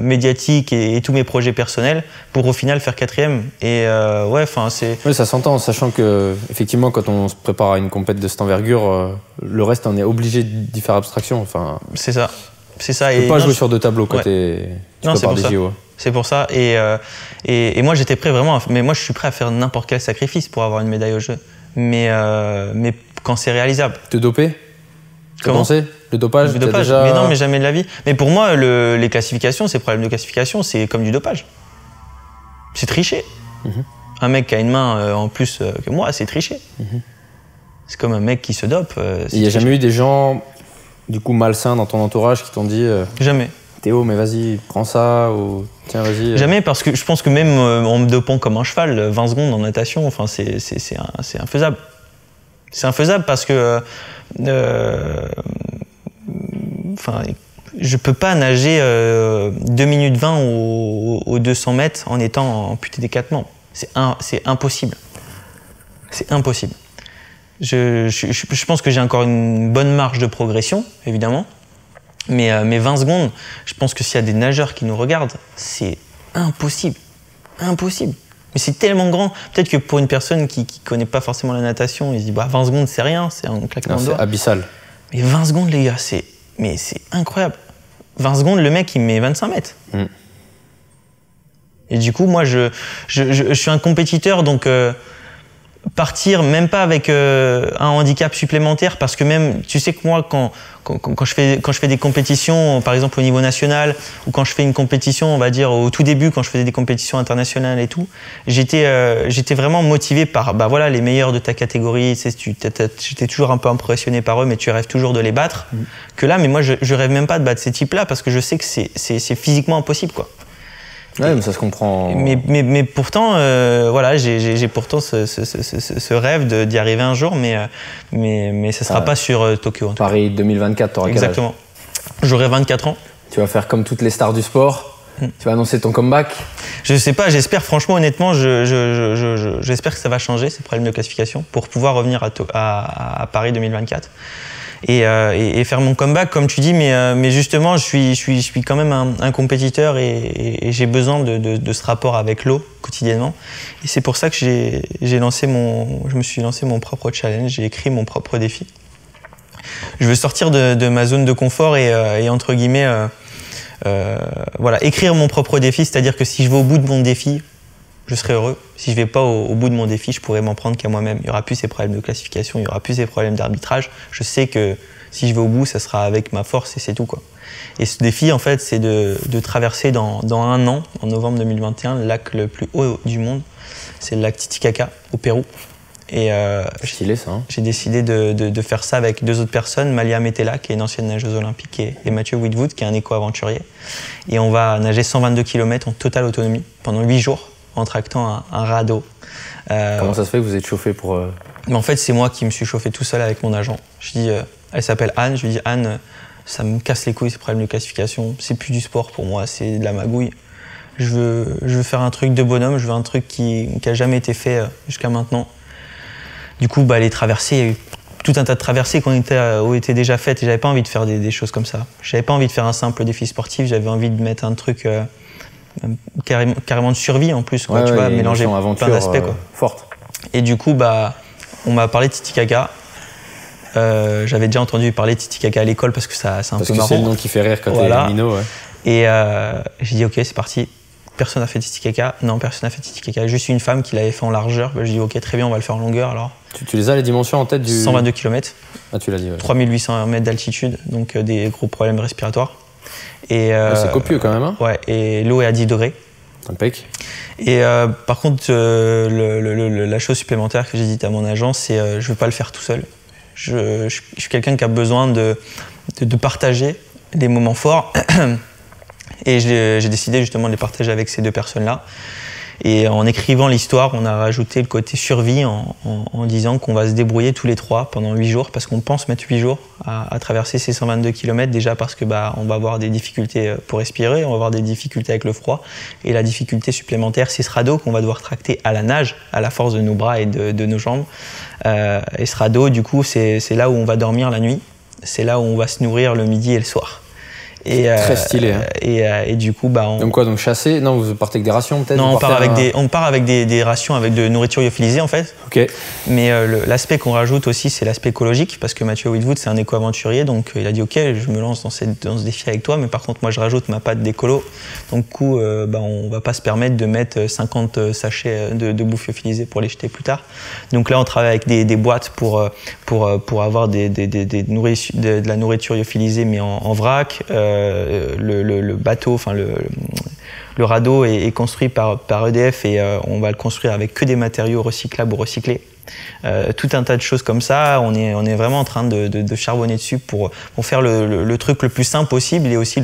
médiatiques et tous mes projets personnels pour au final faire 4e. Et Oui, ça s'entend, sachant que effectivement, quand on se prépare à une compète de cette envergure, le reste, on est obligé d'y faire abstraction. Enfin, c'est ça. Tu peux pas jouer sur 2 tableaux quand tu prépares des JO. C'est pour ça. Et moi, j'étais prêt vraiment. Mais moi, je suis prêt à faire n'importe quel sacrifice pour avoir une médaille au jeu. Mais quand c'est réalisable. Te doper? Comment? Le dopage, déjà... Mais non, mais jamais de la vie. Mais pour moi, les classifications, ces problèmes de classification, c'est comme du dopage. C'est tricher. Un mec qui a une main en plus que moi, c'est tricher. C'est comme un mec qui se dope. Il n'y a jamais eu des gens, du coup, malsains dans ton entourage qui t'ont dit... Jamais. Théo, mais vas-y, prends ça, ou tiens, vas-y. Jamais, parce que je pense que même en me dopant comme un cheval, 20 secondes en natation, enfin, c'est infaisable. C'est infaisable parce que... je peux pas nager 2 minutes 20 aux 200 mètres en étant amputé des 4 membres. C'est impossible. C'est impossible. Je pense que j'ai encore une bonne marge de progression, évidemment. Mais 20 secondes, je pense que s'il y a des nageurs qui nous regardent, c'est impossible. Impossible. Mais c'est tellement grand. Peut-être que pour une personne qui connaît pas forcément la natation, il se dit 20 secondes, c'est rien, c'est un claquement de doigts. C'est abyssal. Mais 20 secondes, les gars, c'est incroyable. 20 secondes, le mec, il met 25 mètres. Et du coup, moi, je suis un compétiteur, donc partir même pas avec un handicap supplémentaire, parce que même, tu sais que moi, quand je fais des compétitions, par exemple au niveau national, ou quand je fais une compétition, on va dire au tout début, quand je faisais des compétitions internationales et tout, j'étais vraiment motivé par voilà, les meilleurs de ta catégorie. J'étais toujours un peu impressionné par eux, mais tu rêves toujours de les battre. Que là, mais moi, je rêve même pas de battre ces types-là, parce que je sais que c'est physiquement impossible, quoi. Ouais, mais ça se comprend. Mais pourtant, voilà, j'ai pourtant ce rêve d'y arriver un jour, mais ça sera pas sur Tokyo. En tout Paris 2024, t'auras quel âge? Exactement. J'aurai 24 ans. Tu vas faire comme toutes les stars du sport. Tu vas annoncer ton comeback. Je sais pas, j'espère, franchement, honnêtement, j'espère que ça va changer, ces problèmes de classification, pour pouvoir revenir à Paris 2024. Et faire mon comeback, comme tu dis, mais justement, je suis quand même un compétiteur, et j'ai besoin de ce rapport avec l'eau quotidiennement. Et c'est pour ça que je me suis lancé mon propre challenge, j'ai écrit mon propre défi. Je veux sortir de ma zone de confort et entre guillemets, voilà, écrire mon propre défi, c'est-à-dire que si je vais au bout de mon défi, je serai heureux. Si je vais pas au bout de mon défi, je pourrais m'en prendre qu'à moi-même. Il y aura plus ces problèmes de classification, il y aura plus ces problèmes d'arbitrage. Je sais que si je vais au bout, ça sera avec ma force, et c'est tout, quoi. Et ce défi, en fait, c'est de traverser dans un an, en novembre 2021, le lac le plus haut du monde. C'est le lac Titicaca, au Pérou. Et stylé, ça, hein. J'ai décidé de faire ça avec 2 autres personnes, Malia Metella, qui est une ancienne nageuse olympique, et Mathieu Whitwood, qui est un éco-aventurier. Et on va nager 122 km en totale autonomie pendant 8 jours, en tractant un radeau. Comment ça se fait que vous êtes chauffé pour... Mais en fait, c'est moi qui me suis chauffé tout seul avec mon agent. Je dis, elle s'appelle Anne, je lui dis, Anne, ça me casse les couilles ces problèmes de classification, c'est plus du sport pour moi, c'est de la magouille. Je veux faire un truc de bonhomme, je veux un truc qui a jamais été fait jusqu'à maintenant. Du coup, les traversées, il y a eu tout un tas de traversées qui ont été déjà faites, et j'avais pas envie de faire des choses comme ça. J'avais pas envie de faire un simple défi sportif, j'avais envie de mettre un truc carrément de survie en plus, quoi, ouais, tu vois, mélanger aventure, plein d'aspects, quoi. Forte. Et du coup, on m'a parlé de Titicaca. J'avais déjà entendu parler de Titicaca à l'école parce que c'est un peu marrant. C'est le nom qui fait rire quand voilà. t'es minot, ouais. Et j'ai dit, ok, c'est parti. Personne n'a fait Titicaca. Non, personne n'a fait Titicaca. Juste une femme qui l'avait fait en largeur. J'ai dit, ok, très bien, on va le faire en longueur alors. Tu les as, les dimensions en tête du... 122 km. Ah, tu l'as dit, ouais. 3800 mètres d'altitude, donc des gros problèmes respiratoires. C'est copieux quand même, hein. Ouais, et l'eau est à 10 degrés. Impec. Et par contre, la chose supplémentaire que j'ai dite à mon agent, c'est je veux pas le faire tout seul. Je suis quelqu'un qui a besoin de partager des moments forts. Et j'ai décidé justement de les partager avec ces 2 personnes-là. Et en écrivant l'histoire, on a rajouté le côté survie en disant qu'on va se débrouiller tous les 3 pendant 8 jours, parce qu'on pense mettre 8 jours à traverser ces 122 km, déjà parce que on va avoir des difficultés pour respirer, on va avoir des difficultés avec le froid, et la difficulté supplémentaire, c'est ce radeau qu'on va devoir tracter à la nage, à la force de nos bras et de nos jambes. Et ce radeau, du coup, c'est là où on va dormir la nuit, c'est là où on va se nourrir le midi et le soir. Et, très stylé. Hein. Et du coup, donc quoi, donc chasser? Non, vous partez avec des rations peut-être? Non, on part avec des rations avec de nourriture lyophilisée en fait. Ok. Mais l'aspect qu'on rajoute aussi, c'est l'aspect écologique, parce que Mathieu Whitwood, c'est un éco-aventurier, donc il a dit ok, je me lance dans ce défi avec toi, mais par contre moi je rajoute ma patte d'écolo. Donc du coup, on va pas se permettre de mettre 50 sachets de bouffe lyophilisée pour les jeter plus tard. Donc là, on travaille avec des boîtes pour avoir de la nourriture lyophilisée, mais en vrac. Le bateau, enfin le radeau est construit par EDF, et on va le construire avec que des matériaux recyclables ou recyclés. Tout un tas de choses comme ça. On est vraiment en train de charbonner dessus pour faire le truc le plus simple possible, et aussi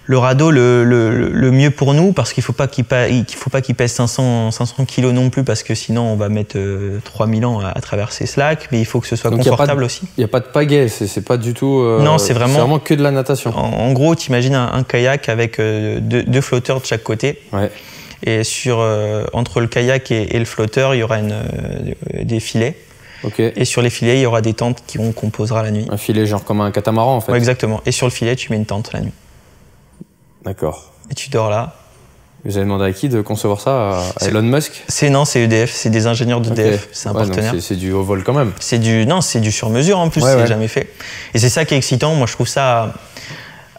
le radeau le mieux pour nous, parce qu'il faut pas qu'il pèse 500 kilos non plus, parce que sinon on va mettre 3000 ans à traverser ce lac, mais il faut que ce soit donc confortable aussi. Il n'y a pas de pagaie, c'est pas du tout... non, c'est vraiment que de la natation. En gros, tu imagines un kayak avec deux flotteurs de chaque côté. Ouais. Et entre le kayak et le flotteur, il y aura des filets. Okay. Et sur les filets, il y aura des tentes qu'on posera la nuit. Un filet genre comme un catamaran en fait. Ouais, exactement. Et sur le filet, tu mets une tente la nuit. D'accord. Et tu dors là. Vous avez demandé à qui de concevoir ça? À Elon Musk? Non, c'est EDF, c'est des ingénieurs d'EDF, okay. C'est un partenaire. C'est du haut vol quand même. C'est du sur-mesure en plus, c'est jamais fait. Et c'est ça qui est excitant, moi je trouve ça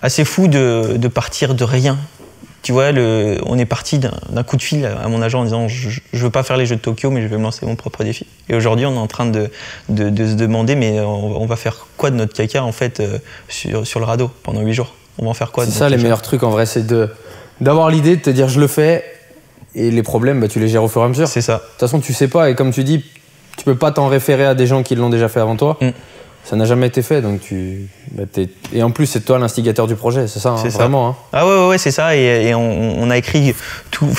assez fou de partir de rien Tu vois, on est parti d'un coup de fil à mon agent en disant je veux pas faire les Jeux de Tokyo, mais je vais me lancer mon propre défi. Et aujourd'hui, on est en train de se demander, mais on va faire quoi de notre caca en fait sur le radeau pendant 8 jours? On va en faire quoi? C'est ça les meilleurs trucs en vrai, c'est d'avoir l'idée de te dire je le fais et les problèmes, bah, tu les gères au fur et à mesure. C'est ça. De toute façon, tu sais pas et comme tu dis, tu peux pas t'en référer à des gens qui l'ont déjà fait avant toi. Ça n'a jamais été fait, donc et en plus, c'est toi l'instigateur du projet, c'est ça, hein, vraiment. Hein. Ah ouais, c'est ça. Et on a écrit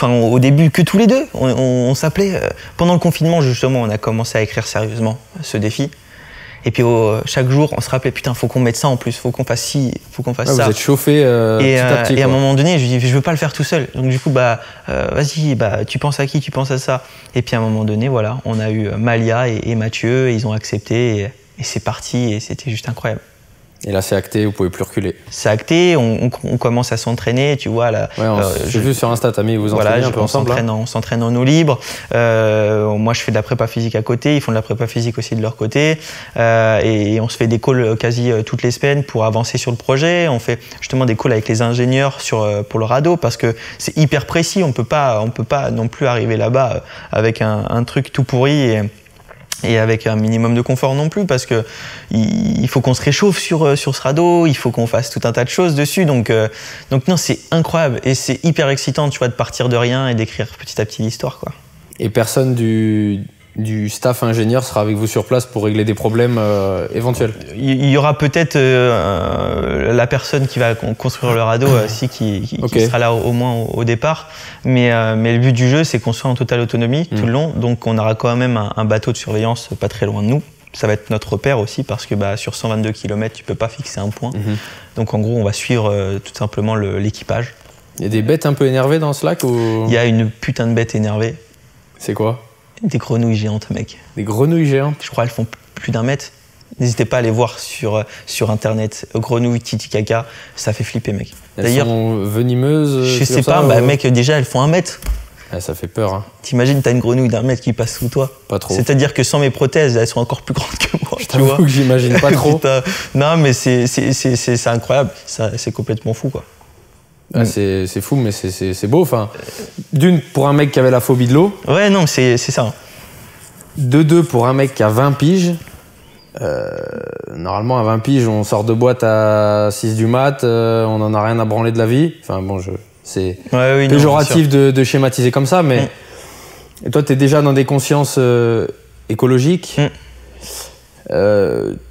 au début que tous les deux. On s'appelait pendant le confinement justement. On a commencé à écrire sérieusement ce défi. Et puis chaque jour, on se rappelait putain, faut qu'on mette ça en plus, faut qu'on fasse ci, faut qu'on fasse ça. Vous êtes chauffé petit à petit. Et à un moment donné, je dis je veux pas le faire tout seul. Donc du coup, vas-y, tu penses à qui, tu penses à ça. Et puis à un moment donné, voilà, on a eu Malia et Mathieu, et ils ont accepté. Et c'est parti et c'était juste incroyable. Et là, c'est acté, vous pouvez plus reculer. C'est acté, on commence à s'entraîner, tu vois. Là, j'ai vu sur Insta, t'as mis vous entraînez un peu ensemble. On s'entraîne en eau libre. Moi, je fais de la prépa physique à côté. Ils font de la prépa physique aussi de leur côté. Et on se fait des calls quasi toutes les semaines pour avancer sur le projet. On fait justement des calls avec les ingénieurs pour le radeau parce que c'est hyper précis. On peut pas non plus arriver là-bas avec un truc tout pourri et avec un minimum de confort non plus parce que il faut qu'on se réchauffe sur ce radeau, il faut qu'on fasse tout un tas de choses dessus donc non, c'est incroyable et c'est hyper excitant, tu vois, de partir de rien et d'écrire petit à petit l'histoire, quoi. Et personne du staff ingénieur sera avec vous sur place pour régler des problèmes éventuels? Il y aura peut-être la personne qui va construire le radeau qui sera là au moins au départ. Mais le but du jeu, c'est qu'on soit en totale autonomie tout le long. Donc on aura quand même un bateau de surveillance pas très loin de nous. Ça va être notre repère aussi parce que sur 122 km, tu peux pas fixer un point. Donc en gros, on va suivre tout simplement l'équipage. Il y a des bêtes un peu énervées dans ce lac ou... Il y a une putain de bête énervée. C'est quoi? Des grenouilles géantes, mec. Des grenouilles géantes? Je crois qu'elles font plus d'1 mètre. N'hésitez pas à aller voir sur internet. Grenouilles Titicaca, ça fait flipper, mec. D'ailleurs, sont venimeuses? Je sais pas, mec, déjà elles font 1 mètre. Ah, ça fait peur. Hein. T'imagines, t'as une grenouille d'1 mètre qui passe sous toi? Pas trop. C'est-à-dire que sans mes prothèses, elles sont encore plus grandes que moi. Je t'avoue que j'imagine pas trop. Non, mais c'est incroyable. C'est complètement fou, quoi. Ah, c'est fou, mais c'est beau. Enfin, d'une, pour un mec qui avait la phobie de l'eau. Ouais, non, c'est ça. De deux, pour un mec qui a 20 piges. Normalement, à 20 piges, on sort de boîte à 6 du mat, on en a rien à branler de la vie. Enfin, bon, c'est péjoratif de schématiser comme ça, mais et toi, tu es déjà dans des consciences écologiques.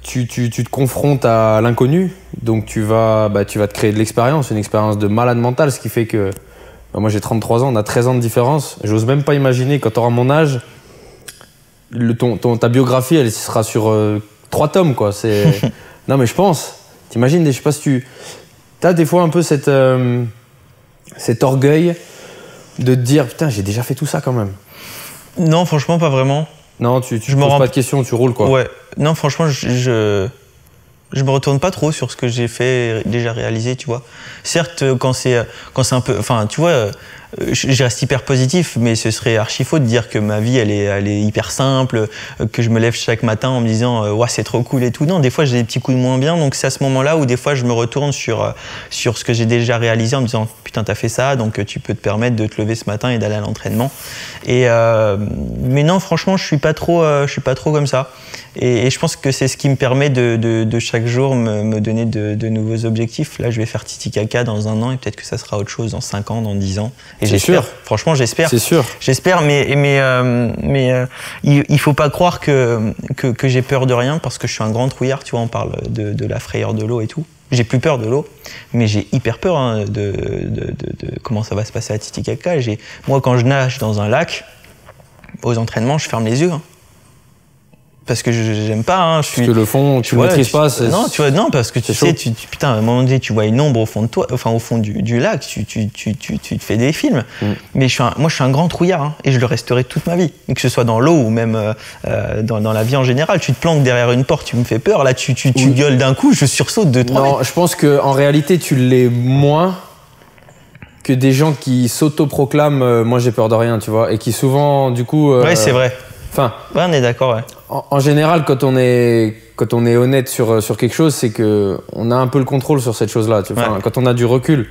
Tu te confrontes à l'inconnu, donc tu vas te créer de l'expérience, une expérience de malade mental, ce qui fait que moi j'ai 33 ans, on a 13 ans de différence. J'ose même pas imaginer quand tu auras mon âge, ta biographie elle sera sur 3 tomes, quoi. Non mais je pense, t'imagines, je sais pas si tu as des fois un peu cet orgueil de te dire putain j'ai déjà fait tout ça quand même. Non, franchement pas vraiment. Non, tu me poses pas de questions, tu roules, quoi. Ouais. Non, franchement, je me retourne pas trop sur ce que j'ai déjà réalisé, tu vois. Certes, quand c'est un peu... Enfin, tu vois, je reste hyper positif, mais ce serait archi faux de dire que ma vie, elle est hyper simple, que je me lève chaque matin en me disant « ouais, c'est trop cool et tout ». Non, des fois, j'ai des petits coups de moins bien, donc c'est à ce moment-là où des fois, je me retourne sur ce que j'ai déjà réalisé en me disant « putain, t'as fait ça, donc tu peux te permettre de te lever ce matin et d'aller à l'entraînement ». Mais non, franchement, je suis pas trop comme ça. Et je pense que c'est ce qui me permet de chaque jour me donner de nouveaux objectifs. Là, je vais faire Titicaca dans 1 an et peut-être que ça sera autre chose dans 5 ans, dans 10 ans. Et j'espère. Franchement, j'espère. C'est sûr. J'espère, mais il faut pas croire que j'ai peur de rien parce que je suis un grand trouillard. Tu vois, on parle de la frayeur de l'eau et tout. J'ai plus peur de l'eau, mais j'ai hyper peur de comment ça va se passer à Titicaca. Moi, quand je nage dans un lac, aux entraînements, je ferme les yeux. Parce que j'aime pas. Parce que le fond, tu maîtrises pas. Non, tu vois, non, parce que tu sais, putain, à un moment donné, tu vois une ombre au fond de toi, enfin au fond du lac, tu te fais des films. Mais moi, je suis un grand trouillard, et je le resterai toute ma vie. Et que ce soit dans l'eau ou même dans la vie en général, tu te planques derrière une porte, tu me fais peur. Là, tu gueules d'un coup, je sursaute de 3 mètres. Non, je pense que en réalité, tu l'es moins que des gens qui s'autoproclament moi j'ai peur de rien, tu vois, et qui souvent, du coup. Ouais, c'est vrai. Enfin, ouais, on est d'accord, ouais. En général, quand on est honnête sur quelque chose, c'est que on a un peu le contrôle sur cette chose-là. Tu vois, quand on a du recul.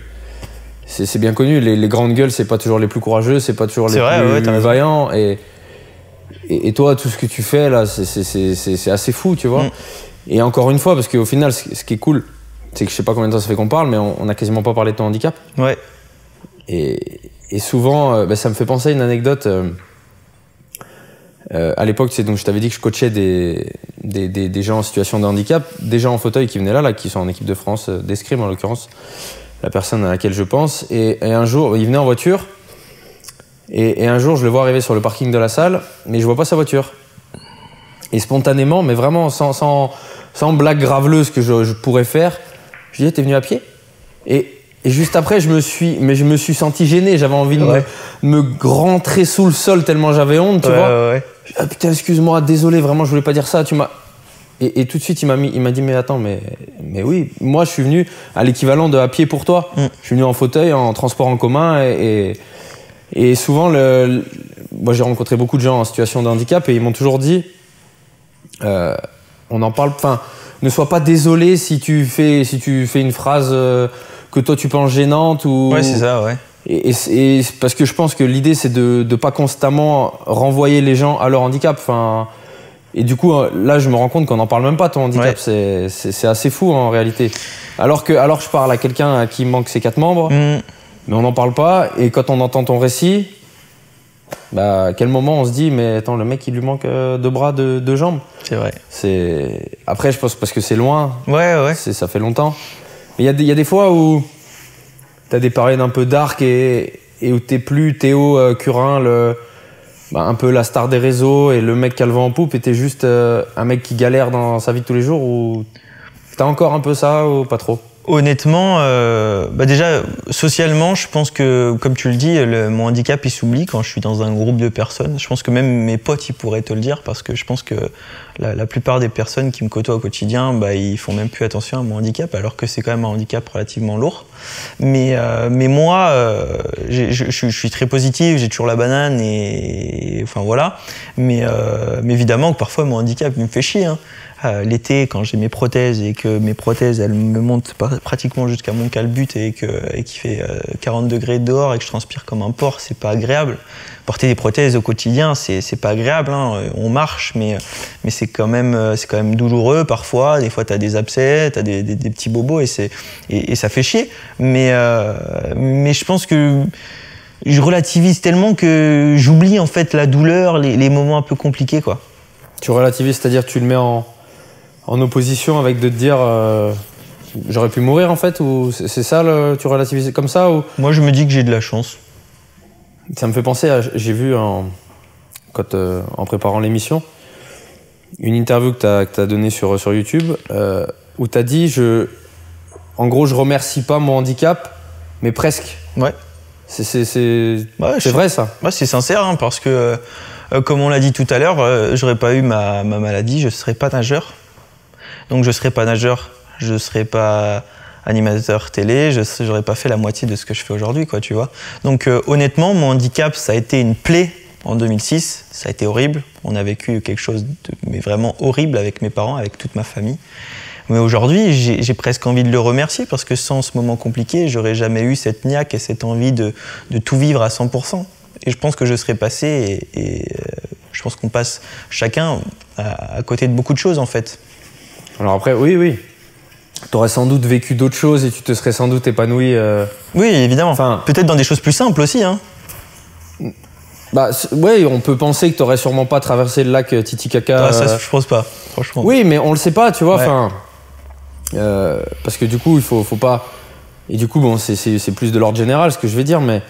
c'est bien connu, les grandes gueules, c'est pas toujours les plus courageux, c'est pas toujours les plus vaillants. Et toi, tout ce que tu fais là, c'est assez fou, tu vois. Et encore une fois, parce qu'au final, ce qui est cool, c'est que je sais pas combien de temps ça fait qu'on parle, mais on a quasiment pas parlé de ton handicap. Ouais. Et souvent, ça me fait penser à une anecdote. À l'époque, donc je t'avais dit que je coachais des gens en situation de handicap, des gens en fauteuil qui venaient là, qui sont en équipe de France d'escrime en l'occurrence, la personne à laquelle je pense. Et un jour, il venait en voiture. Et un jour, je le vois arriver sur le parking de la salle, mais je vois pas sa voiture. Et spontanément, mais vraiment sans blague graveleuse que je pourrais faire, je lui dis, t'es venu à pied ? Et juste après, je me suis senti gêné. J'avais envie de me rentrer sous le sol tellement j'avais honte, tu vois. Ouais. Ah, putain, excuse-moi, désolé, vraiment, je voulais pas dire ça. Et tout de suite, il m'a dit, mais attends, mais oui, moi, je suis venu à l'équivalent de à pied pour toi. Je suis venu en fauteuil, en transport en commun, et souvent, moi, j'ai rencontré beaucoup de gens en situation de handicap, et ils m'ont toujours dit, on en parle, enfin, ne sois pas désolé si tu fais une phrase que toi tu penses gênante ou. Ouais, c'est ça, ouais. Et parce que je pense que l'idée c'est de pas constamment renvoyer les gens à leur handicap. Enfin, et du coup là je me rends compte qu'on n'en parle même pas de ton handicap. Ouais. C'est assez fou en réalité. Alors je parle à quelqu'un à qui manque ses 4 membres, mais on n'en parle pas. Et quand on entend ton récit, à quel moment on se dit mais attends, le mec il lui manque 2 bras, 2 jambes. C'est vrai. Après je pense parce que c'est loin. Ouais. Ça fait longtemps. Mais il y a des fois où t'as des périodes un peu dark et où t'es plus Théo Curin, un peu la star des réseaux et le mec qui a le vent en poupe, et t'es juste un mec qui galère dans sa vie de tous les jours, ou t'as encore un peu ça ou pas trop ? Honnêtement, déjà, socialement, je pense que, comme tu le dis, mon handicap, il s'oublie quand je suis dans un groupe de personnes. Je pense que même mes potes, ils pourraient te le dire, parce que je pense que la plupart des personnes qui me côtoient au quotidien, ils font même plus attention à mon handicap, alors que c'est quand même un handicap relativement lourd. Mais moi, je suis très positif, j'ai toujours la banane, et enfin voilà. Mais évidemment que parfois, mon handicap, il me fait chier, hein. L'été, quand j'ai mes prothèses et que mes prothèses elles me montent pratiquement jusqu'à mon calbut et qu'il fait 40 degrés dehors et que je transpire comme un porc, c'est pas agréable. Porter des prothèses au quotidien, c'est pas agréable, hein. On marche, mais c'est quand même douloureux parfois. Des fois, t'as des abcès, t'as des petits bobos et ça fait chier. Mais je pense que je relativise tellement que j'oublie en fait la douleur, les moments un peu compliqués, quoi. Tu relativises, c'est-à-dire tu le mets en opposition avec de te dire j'aurais pu mourir en fait, ou c'est ça, tu relativises comme ça ou... Moi je me dis que j'ai de la chance. Ça me fait penser à, j'ai vu en préparant l'émission une interview que t'as donnée sur YouTube où t'as dit en gros je remercie pas mon handicap mais presque. Ouais. C'est vrai ça. Ouais, c'est sincère, hein, parce que comme on l'a dit tout à l'heure, j'aurais pas eu ma maladie, je serais pas nageur. Donc je serais pas nageur, je serais pas animateur télé, j'aurais pas fait la moitié de ce que je fais aujourd'hui, quoi, tu vois. Donc honnêtement, mon handicap, ça a été une plaie en 2006, ça a été horrible. On a vécu quelque chose mais vraiment horrible avec mes parents, avec toute ma famille. Mais aujourd'hui, j'ai presque envie de le remercier, parce que sans ce moment compliqué, j'aurais jamais eu cette niaque et cette envie de tout vivre à 100%. Et je pense que je serais passé, et je pense qu'on passe chacun à côté de beaucoup de choses, en fait. Alors après, oui. T'aurais sans doute vécu d'autres choses et tu te serais sans doute épanoui. Oui, évidemment. Enfin, peut-être dans des choses plus simples aussi, hein. Oui, on peut penser que t'aurais sûrement pas traversé le lac Titicaca. Ça, je pense pas, franchement. Oui, mais on le sait pas, tu vois. Ouais. Parce que du coup, il faut pas. Et du coup, bon, c'est plus de l'ordre général ce que je vais dire, mais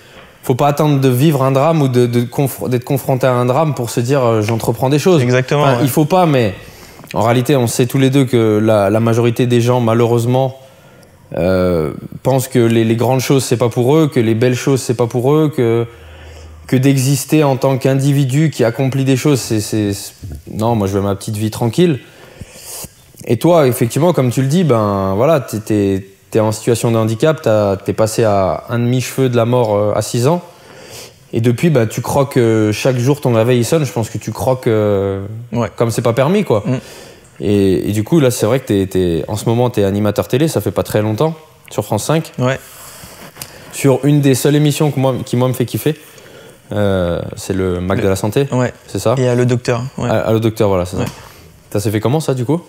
faut pas attendre de vivre un drame ou d'être confronté à un drame pour se dire j'entreprends des choses. Exactement. Enfin, il faut pas, mais en réalité, on sait tous les deux que la majorité des gens, malheureusement, pensent que les grandes choses, c'est pas pour eux, que les belles choses, c'est pas pour eux, que d'exister en tant qu'individu qui accomplit des choses, non, moi je veux ma petite vie tranquille. Et toi, effectivement, comme tu le dis, voilà, t'es en situation de handicap, t'es passé à un demi-cheveu de la mort à 6 ans. Et depuis, tu croques chaque jour, ton réveil il sonne, je pense que tu croques comme c'est pas permis, quoi. Et du coup, là, c'est vrai que en ce moment, t'es animateur télé, ça fait pas très longtemps, sur France 5. Ouais. sur une des seules émissions qui moi me fait kiffer. C'est le Mac de la santé. Ouais. C'est ça. Et Allo Docteur. Ouais. Allo Docteur, voilà, c'est ça. Ça s'est fait comment ça du coup?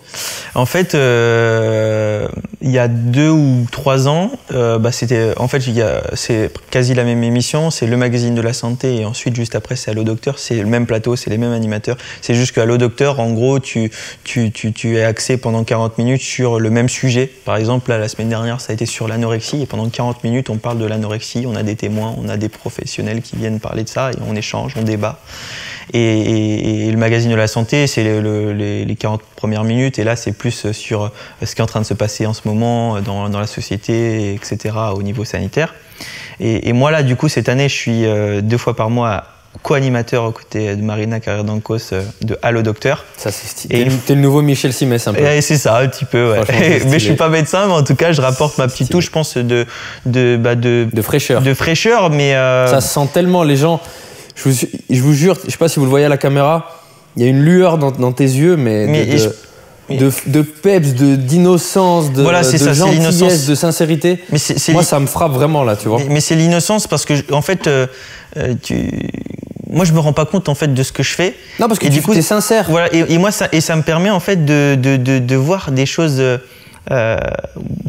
En fait, il y a 2 ou 3 ans, c'est quasi la même émission, c'est le magazine de la santé et ensuite juste après c'est Allo Docteur, c'est le même plateau, c'est les mêmes animateurs. C'est juste que Allo Docteur, en gros, tu es axé pendant 40 minutes sur le même sujet. Par exemple, là, la semaine dernière, ça a été sur l'anorexie et pendant 40 minutes, on parle de l'anorexie, on a des témoins, on a des professionnels qui viennent parler de ça et on échange, on débat. Et le magazine de la santé, c'est les 40 premières minutes, et là c'est plus sur ce qui est en train de se passer en ce moment dans la société, etc., au niveau sanitaire. Et moi là, du coup, cette année, je suis 2 fois par mois co-animateur aux côtés de Marina Carrère-Dancos de Allo Docteur. Ça, c'est stylé. T'es le nouveau Michel Simès un peu. C'est ça, un petit peu, ouais. Mais je suis pas médecin, mais en tout cas, je rapporte ma petite touche, je pense, de fraîcheur. De fraîcheur, mais... Ça se sent tellement, les gens... Je vous jure, je sais pas si vous le voyez à la caméra, il y a une lueur dans tes yeux, de peps, d'innocence, de gentillesse, de sincérité. Moi, ça me frappe vraiment là, tu vois. Mais c'est l'innocence parce que, en fait, moi, je me rends pas compte en fait de ce que je fais. Non, parce que du coup, t'es sincère. Voilà, et moi, ça me permet en fait de voir des choses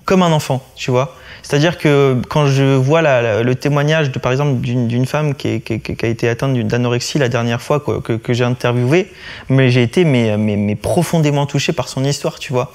comme un enfant, tu vois. C'est-à-dire que quand je vois le témoignage, par exemple, d'une femme qui a été atteinte d'anorexie la dernière fois que j'ai interviewée, mais j'ai été mais profondément touché par son histoire, tu vois.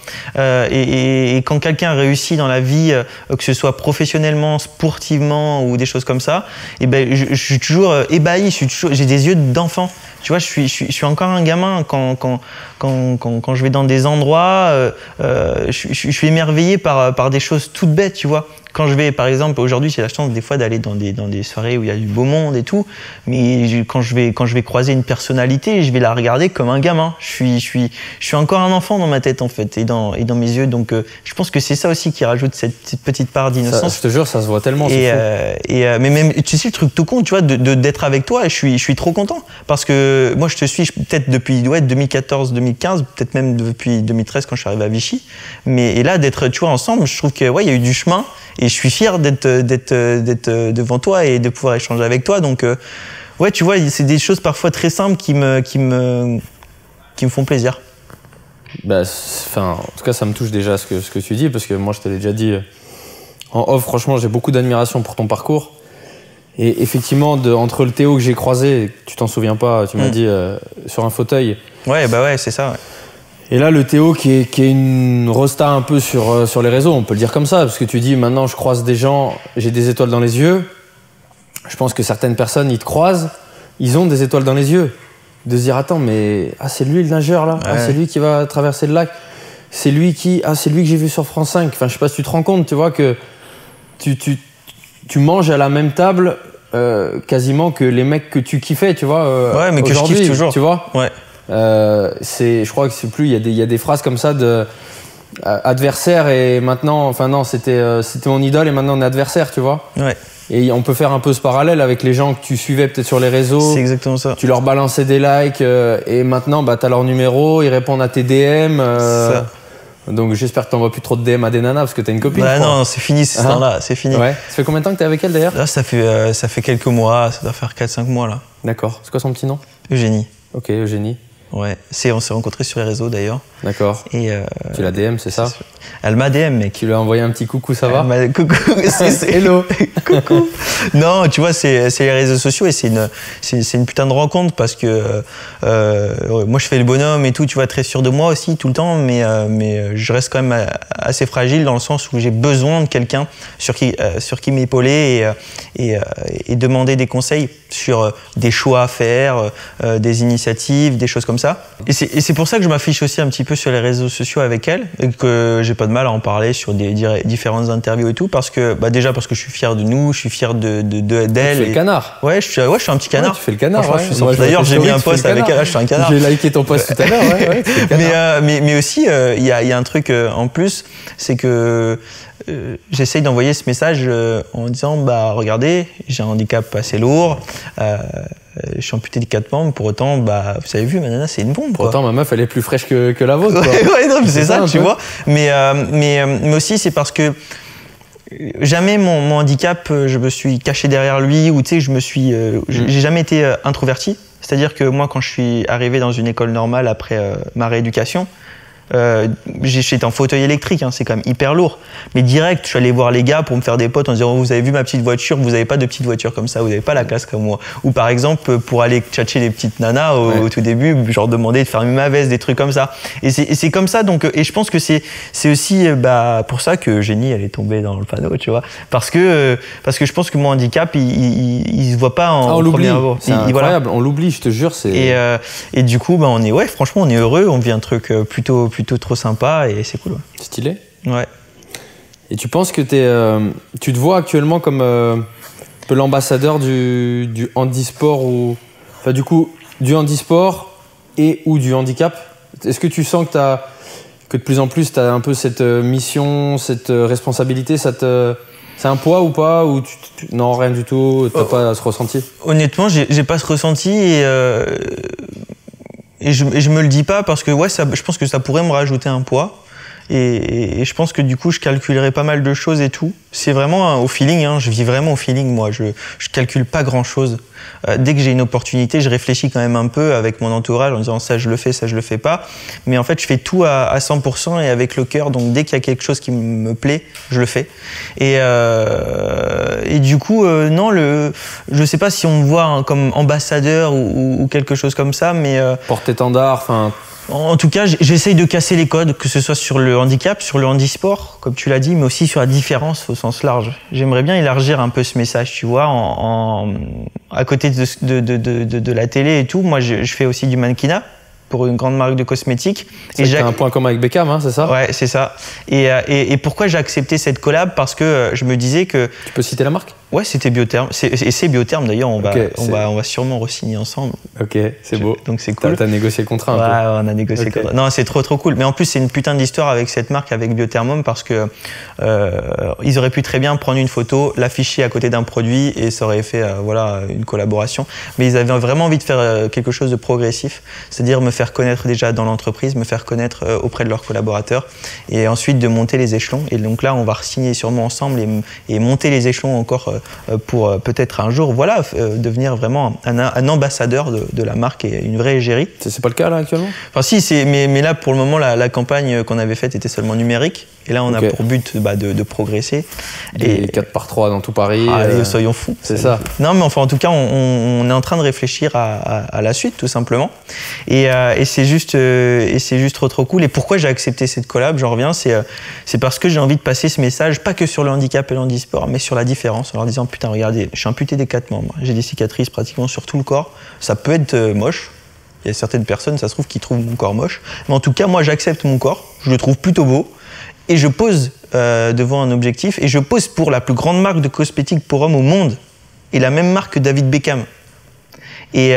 Et quand quelqu'un réussit dans la vie, que ce soit professionnellement, sportivement ou des choses comme ça, et ben je suis toujours ébahi, j'ai des yeux d'enfant. Tu vois, je suis encore un gamin quand je vais dans des endroits, je suis émerveillé par des choses toutes bêtes, tu vois. Quand je vais, par exemple, aujourd'hui, j'ai la chance des fois d'aller dans des soirées où il y a du beau monde et tout, mais quand je vais croiser une personnalité, je vais la regarder comme un gamin. Je suis encore un enfant dans ma tête, en fait, et dans mes yeux. Donc, je pense que c'est ça aussi qui rajoute cette petite part d'innocence. Je te jure, ça se voit tellement. Mais même, tu sais, le truc tout con, tu vois, d'être avec toi, je suis trop content. Parce que moi, je te suis peut-être depuis 2014, 2015, peut-être même depuis 2013 quand je suis arrivé à Vichy. Et là, d'être, tu vois, ensemble, je trouve que, ouais, il y a eu du chemin. Et je suis fier d'être devant toi et de pouvoir échanger avec toi. Donc, ouais, tu vois, c'est des choses parfois très simples qui me font plaisir. En tout cas, ça me touche déjà ce que tu dis, parce que moi, je te l'ai déjà dit en off. Franchement, j'ai beaucoup d'admiration pour ton parcours. Et effectivement, entre le Théo que j'ai croisé, tu t'en souviens pas, tu m'as dit sur un fauteuil. Ouais, bah ouais, c'est ça. Ouais. Et là, le Théo qui est une rosta un peu sur les réseaux, on peut le dire comme ça, parce que tu dis maintenant je croise des gens, j'ai des étoiles dans les yeux. Je pense que certaines personnes, ils te croisent, ils ont des étoiles dans les yeux. De se dire attends, mais c'est lui le nageur là, ouais. C'est lui qui va traverser le lac, c'est lui que j'ai vu sur France 5. Enfin, je sais pas si tu te rends compte, tu vois, que tu manges à la même table quasiment que les mecs que tu kiffais, tu vois. Ouais, mais que je kiffe toujours. Tu vois. Ouais. Je crois que c'est plus, il y a des phrases comme ça de adversaire et maintenant, enfin non, c'était mon idole et maintenant on est adversaire, tu vois. Ouais. Et on peut faire un peu ce parallèle avec les gens que tu suivais peut-être sur les réseaux. C'est exactement ça. Tu leur balançais des likes et maintenant t'as leur numéro, ils répondent à tes DM. Ça. Donc j'espère que t'envoies plus trop de DM à des nanas parce que t'as une copine. Bah non, c'est fini ce temps-là, c'est fini. Ouais. Ça fait combien de temps que t'es avec elle d'ailleurs? Là, ça fait quelques mois, ça doit faire 4-5 mois là. D'accord. C'est quoi son petit nom? Eugénie. Ok, Eugénie. Ouais, on s'est rencontrés sur les réseaux d'ailleurs. D'accord. Et tu l'as DM, c'est ça? Elle m'a DM, mec. Tu lui as envoyé un petit coucou, ça va? Coucou, hello. Coucou. Non, tu vois, c'est les réseaux sociaux et c'est une putain de rencontre parce que moi je fais le bonhomme et tout, tu vois, très sûr de moi aussi tout le temps, mais je reste quand même assez fragile dans le sens où j'ai besoin de quelqu'un sur qui m'épauler et demander des conseils sur des choix à faire, des initiatives, des choses comme ça. Et c'est pour ça que je m'affiche aussi un petit peu sur les réseaux sociaux avec elle et que j'ai pas de mal à en parler sur des différentes interviews et tout parce que déjà parce que je suis fier de nous, je suis fier d'elle. Tu fais le canard. Ouais, je suis un petit canard. Ouais, tu fais le canard. Ouais. D'ailleurs, j'ai mis un post avec elle, je suis un canard. J'ai liké ton post tout à l'heure. Ouais, mais aussi, il y a un truc en plus, c'est que j'essaye d'envoyer ce message en disant regardez, j'ai un handicap assez lourd, je suis amputé de 4 membres, pour autant vous avez vu, ma nana c'est une bombe. Pour autant ma meuf elle est plus fraîche que la vôtre. Ouais, non, c'est ça, tu vois. Mais aussi c'est parce que jamais mon handicap, je me suis caché derrière lui ou tu sais, j'ai jamais été introverti. C'est-à-dire que moi, quand je suis arrivé dans une école normale après ma rééducation, j'étais en fauteuil électrique, hein, c'est quand même hyper lourd. Mais direct, je suis allé voir les gars pour me faire des potes en disant oh, vous avez vu ma petite voiture, vous n'avez pas de petite voiture comme ça, vous n'avez pas la classe comme moi. Ou par exemple, pour aller tchatcher les petites nanas au tout début, je leur demandais de fermer ma veste, des trucs comme ça. Et c'est comme ça, donc, et je pense que c'est aussi pour ça que Eugénie, elle est tombée dans le panneau, tu vois. Parce que je pense que mon handicap, il se voit pas en premier abord. C'est incroyable, on l'oublie, je te jure. Et du coup, franchement, on est heureux, on vit un truc plutôt trop sympa et c'est cool. Ouais. Stylé. Ouais. Et tu penses que tu te vois actuellement comme un peu l'ambassadeur du handisport ou enfin du coup du handisport et ou du handicap? Est-ce que tu sens que de plus en plus tu as un peu cette mission, cette responsabilité, c'est un poids ou pas ou non, rien du tout, t'as pas ce ressenti? Honnêtement, j'ai pas ce ressenti et je me le dis pas parce que je pense que ça pourrait me rajouter un poids et je pense que du coup je calculerai pas mal de choses et tout. C'est vraiment au feeling, hein, je vis vraiment au feeling moi, je calcule pas grand chose. Dès que j'ai une opportunité, je réfléchis quand même un peu avec mon entourage en disant ça je le fais pas. Mais en fait je fais tout à 100% et avec le cœur, donc dès qu'il y a quelque chose qui me plaît, je le fais. Et du coup, non, je sais pas si on me voit hein, comme ambassadeur ou quelque chose comme ça, mais... porte-étendard, enfin... En tout cas, j'essaye de casser les codes, que ce soit sur le handicap, sur le handisport, comme tu l'as dit, mais aussi sur la différence au sens large. J'aimerais bien élargir un peu ce message, tu vois, à côté de la télé et tout. Moi, je fais aussi du mannequinat pour une grande marque de cosmétiques. Et j'ai un point commun avec Beckham, hein, c'est ça? Ouais, c'est ça. Et pourquoi j'ai accepté cette collab? Parce que je me disais que... Tu peux citer la marque? Ouais, c'était Biotherm. C'est Biotherm d'ailleurs, on va sûrement re-signer ensemble. Ok, c'est beau. Donc c'est cool. T'as négocié le contrat un peu. Ouais, on a négocié le contrat. Non, c'est trop cool. Mais en plus, c'est une putain d'histoire avec cette marque, avec Biothermum, parce que ils auraient pu très bien prendre une photo, l'afficher à côté d'un produit et ça aurait fait une collaboration. Mais ils avaient vraiment envie de faire quelque chose de progressif, c'est-à-dire me faire connaître déjà dans l'entreprise, me faire connaître auprès de leurs collaborateurs et ensuite de monter les échelons. Et donc là, on va re-signer sûrement ensemble et monter les échelons encore pour peut-être un jour devenir vraiment un ambassadeur de la marque et une vraie égérie. C'est pas le cas là actuellement? Enfin si, mais là pour le moment la campagne qu'on avait faite était seulement numérique et là on a pour but de progresser. Et 4x3 dans tout Paris. Allez, soyons fous. C'est ça. Non mais enfin en tout cas on est en train de réfléchir à la suite tout simplement et c'est juste trop cool. Et pourquoi j'ai accepté cette collab, j'en reviens, c'est parce que j'ai envie de passer ce message pas que sur le handicap et le handisport mais sur la différence en leur disant putain regardez, je suis amputé des 4 membres, j'ai des cicatrices pratiquement sur tout le corps, ça peut être moche, il y a certaines personnes ça se trouve qui trouvent mon corps moche, mais en tout cas moi j'accepte mon corps, je le trouve plutôt beau et je pose devant un objectif et je pose pour la plus grande marque de cosmétiques pour hommes au monde et la même marque que David Beckham. Et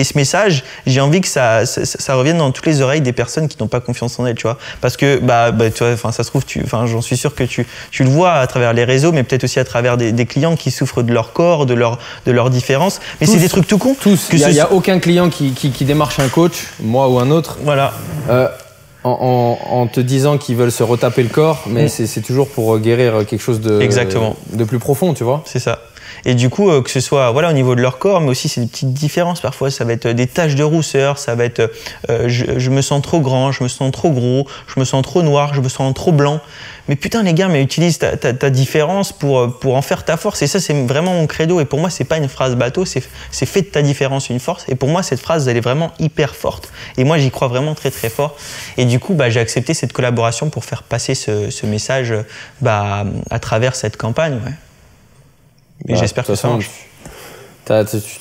ce message, j'ai envie que ça revienne dans toutes les oreilles des personnes qui n'ont pas confiance en elles, tu vois. Parce que, tu vois, ça se trouve, j'en suis sûr que tu le vois à travers les réseaux, mais peut-être aussi à travers des clients qui souffrent de leur corps, de leur différence. Mais c'est des trucs tout cons. Il n'y a aucun client qui démarche un coach, moi ou un autre. Voilà. En te disant qu'ils veulent se retaper le corps, mais c'est toujours pour guérir quelque chose de plus profond, tu vois. C'est ça. Et du coup, que ce soit au niveau de leur corps, mais aussi c'est des petites différences. Parfois, ça va être des taches de rousseur, ça va être je me sens trop grand, je me sens trop gros, je me sens trop noir, je me sens trop blanc. Mais putain les gars, mais utilise ta différence pour en faire ta force. Et ça, c'est vraiment mon credo. Et pour moi, c'est pas une phrase bateau, c'est fait de ta différence une force. Et pour moi, cette phrase, elle est vraiment hyper forte. Et moi, j'y crois vraiment très très fort. Et du coup, j'ai accepté cette collaboration pour faire passer ce message à travers cette campagne. Ouais. Et j'espère que ça marche.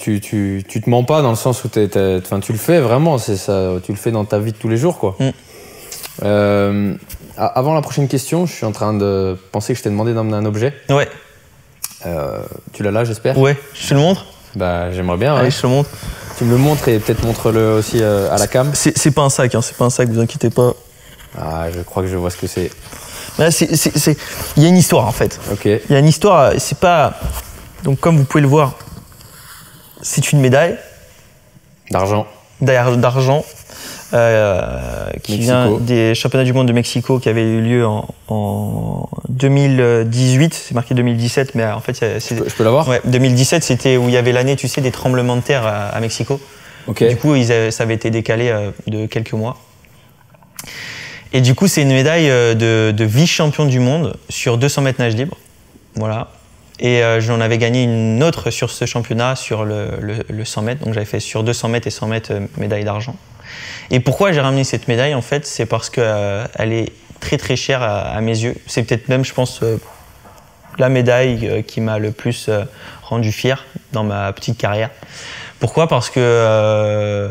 Tu te mens pas dans le sens où tu le fais vraiment, c'est ça, tu le fais dans ta vie de tous les jours, quoi. Avant la prochaine question, je suis en train de penser que je t'ai demandé d'emmener un objet. Ouais. Tu l'as là, j'espère? Ouais, je te le montre? J'aimerais bien. Allez, je te le montre. Tu me le montres et peut-être montre-le aussi à la cam. C'est pas un sac, hein, c'est pas un sac, vous inquiétez pas. Je crois que je vois ce que c'est. Il y a une histoire en fait. Ok. Il y a une histoire, c'est pas... Donc comme vous pouvez le voir, c'est une médaille. D'argent. qui vient des championnats du monde de Mexico qui avaient eu lieu en 2018. C'est marqué 2017, mais en fait, je peux l'avoir? Ouais, 2017, c'était où il y avait l'année, tu sais, des tremblements de terre à Mexico. Okay. Du coup, ça avait été décalé de quelques mois. Et du coup, c'est une médaille de vice-champion du monde sur 200 mètres nage libre. Voilà. Et j'en avais gagné une autre sur ce championnat, sur le 100 mètres. Donc j'avais fait sur 200 mètres et 100 mètres médaille d'argent. Et pourquoi j'ai ramené cette médaille, en fait, c'est parce qu'elle est très très chère à mes yeux. C'est peut-être même, je pense, la médaille qui m'a le plus rendu fier dans ma petite carrière. Pourquoi? Parce que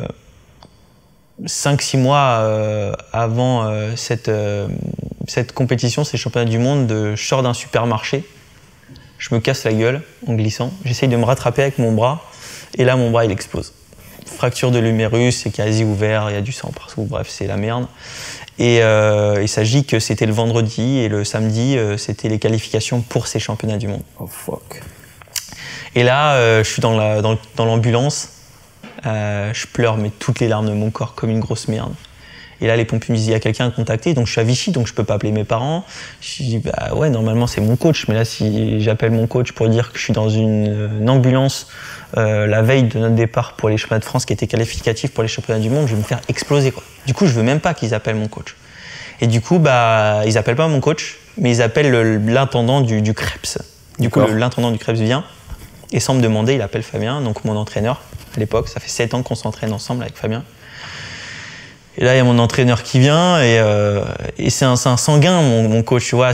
5-6 mois avant cette compétition, ces championnats du monde, je sors d'un supermarché. Je me casse la gueule en glissant. J'essaye de me rattraper avec mon bras. Et là, mon bras, il explose. Fracture de l'humérus, c'est quasi ouvert, il y a du sang partout. Bref, c'est la merde. Et il s'agit que c'était le vendredi et le samedi, c'était les qualifications pour ces championnats du monde. Oh fuck. Et là, je suis dans l'ambulance. Je pleure, mais toutes les larmes de mon corps, comme une grosse merde. Et là, les pompiers me disent, il y a quelqu'un à contacter, donc je suis à Vichy, donc je peux pas appeler mes parents. Je dis, bah ouais, normalement c'est mon coach, mais là, si j'appelle mon coach pour dire que je suis dans une ambulance la veille de notre départ pour les championnats de France qui étaient qualificatifs pour les championnats du monde, je vais me faire exploser, quoi. Du coup, je veux même pas qu'ils appellent mon coach. Et du coup, bah, ils appellent pas mon coach, mais ils appellent l'intendant du Krebs. Du coup, l'intendant du Krebs vient, et sans me demander, il appelle Fabien, donc mon entraîneur à l'époque. Ça fait 7 ans qu'on s'entraîne ensemble avec Fabien. Et là, il y a mon entraîneur qui vient et c'est un sanguin, mon coach, tu vois.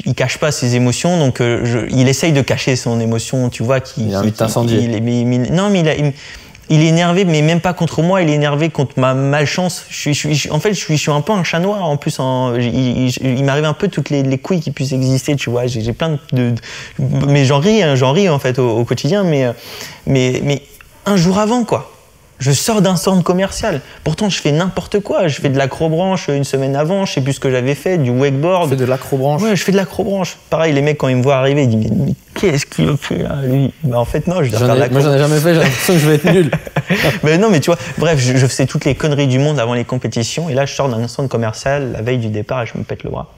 Il cache pas ses émotions, donc il essaye de cacher son émotion, tu vois. Il a envie de t'incendier. Non, mais il est énervé, mais même pas contre moi. Il est énervé contre ma malchance. En fait, je suis un peu un chat noir. En plus, il m'arrive un peu toutes les couilles qui puissent exister, tu vois. J'ai plein mais j'en ris en fait au quotidien. Mais un jour avant, quoi. Je sors d'un centre commercial. Pourtant, je fais n'importe quoi. Je fais de l'acrobranche une semaine avant. Je sais plus ce que j'avais fait, du wakeboard. Tu fais de l'acrobranche? Ouais, je fais de l'acrobranche. Pareil, les mecs, quand ils me voient arriver, ils disent mais qu'est-ce qu'il fait là, lui? Bah, en fait, non, je dois faire de l'acrobranche. Moi, j'en ai jamais fait. J'ai l'impression que je vais être nul. Mais non, mais tu vois, bref, je faisais toutes les conneries du monde avant les compétitions. Et là, je sors d'un centre commercial la veille du départ et je me pète le bras.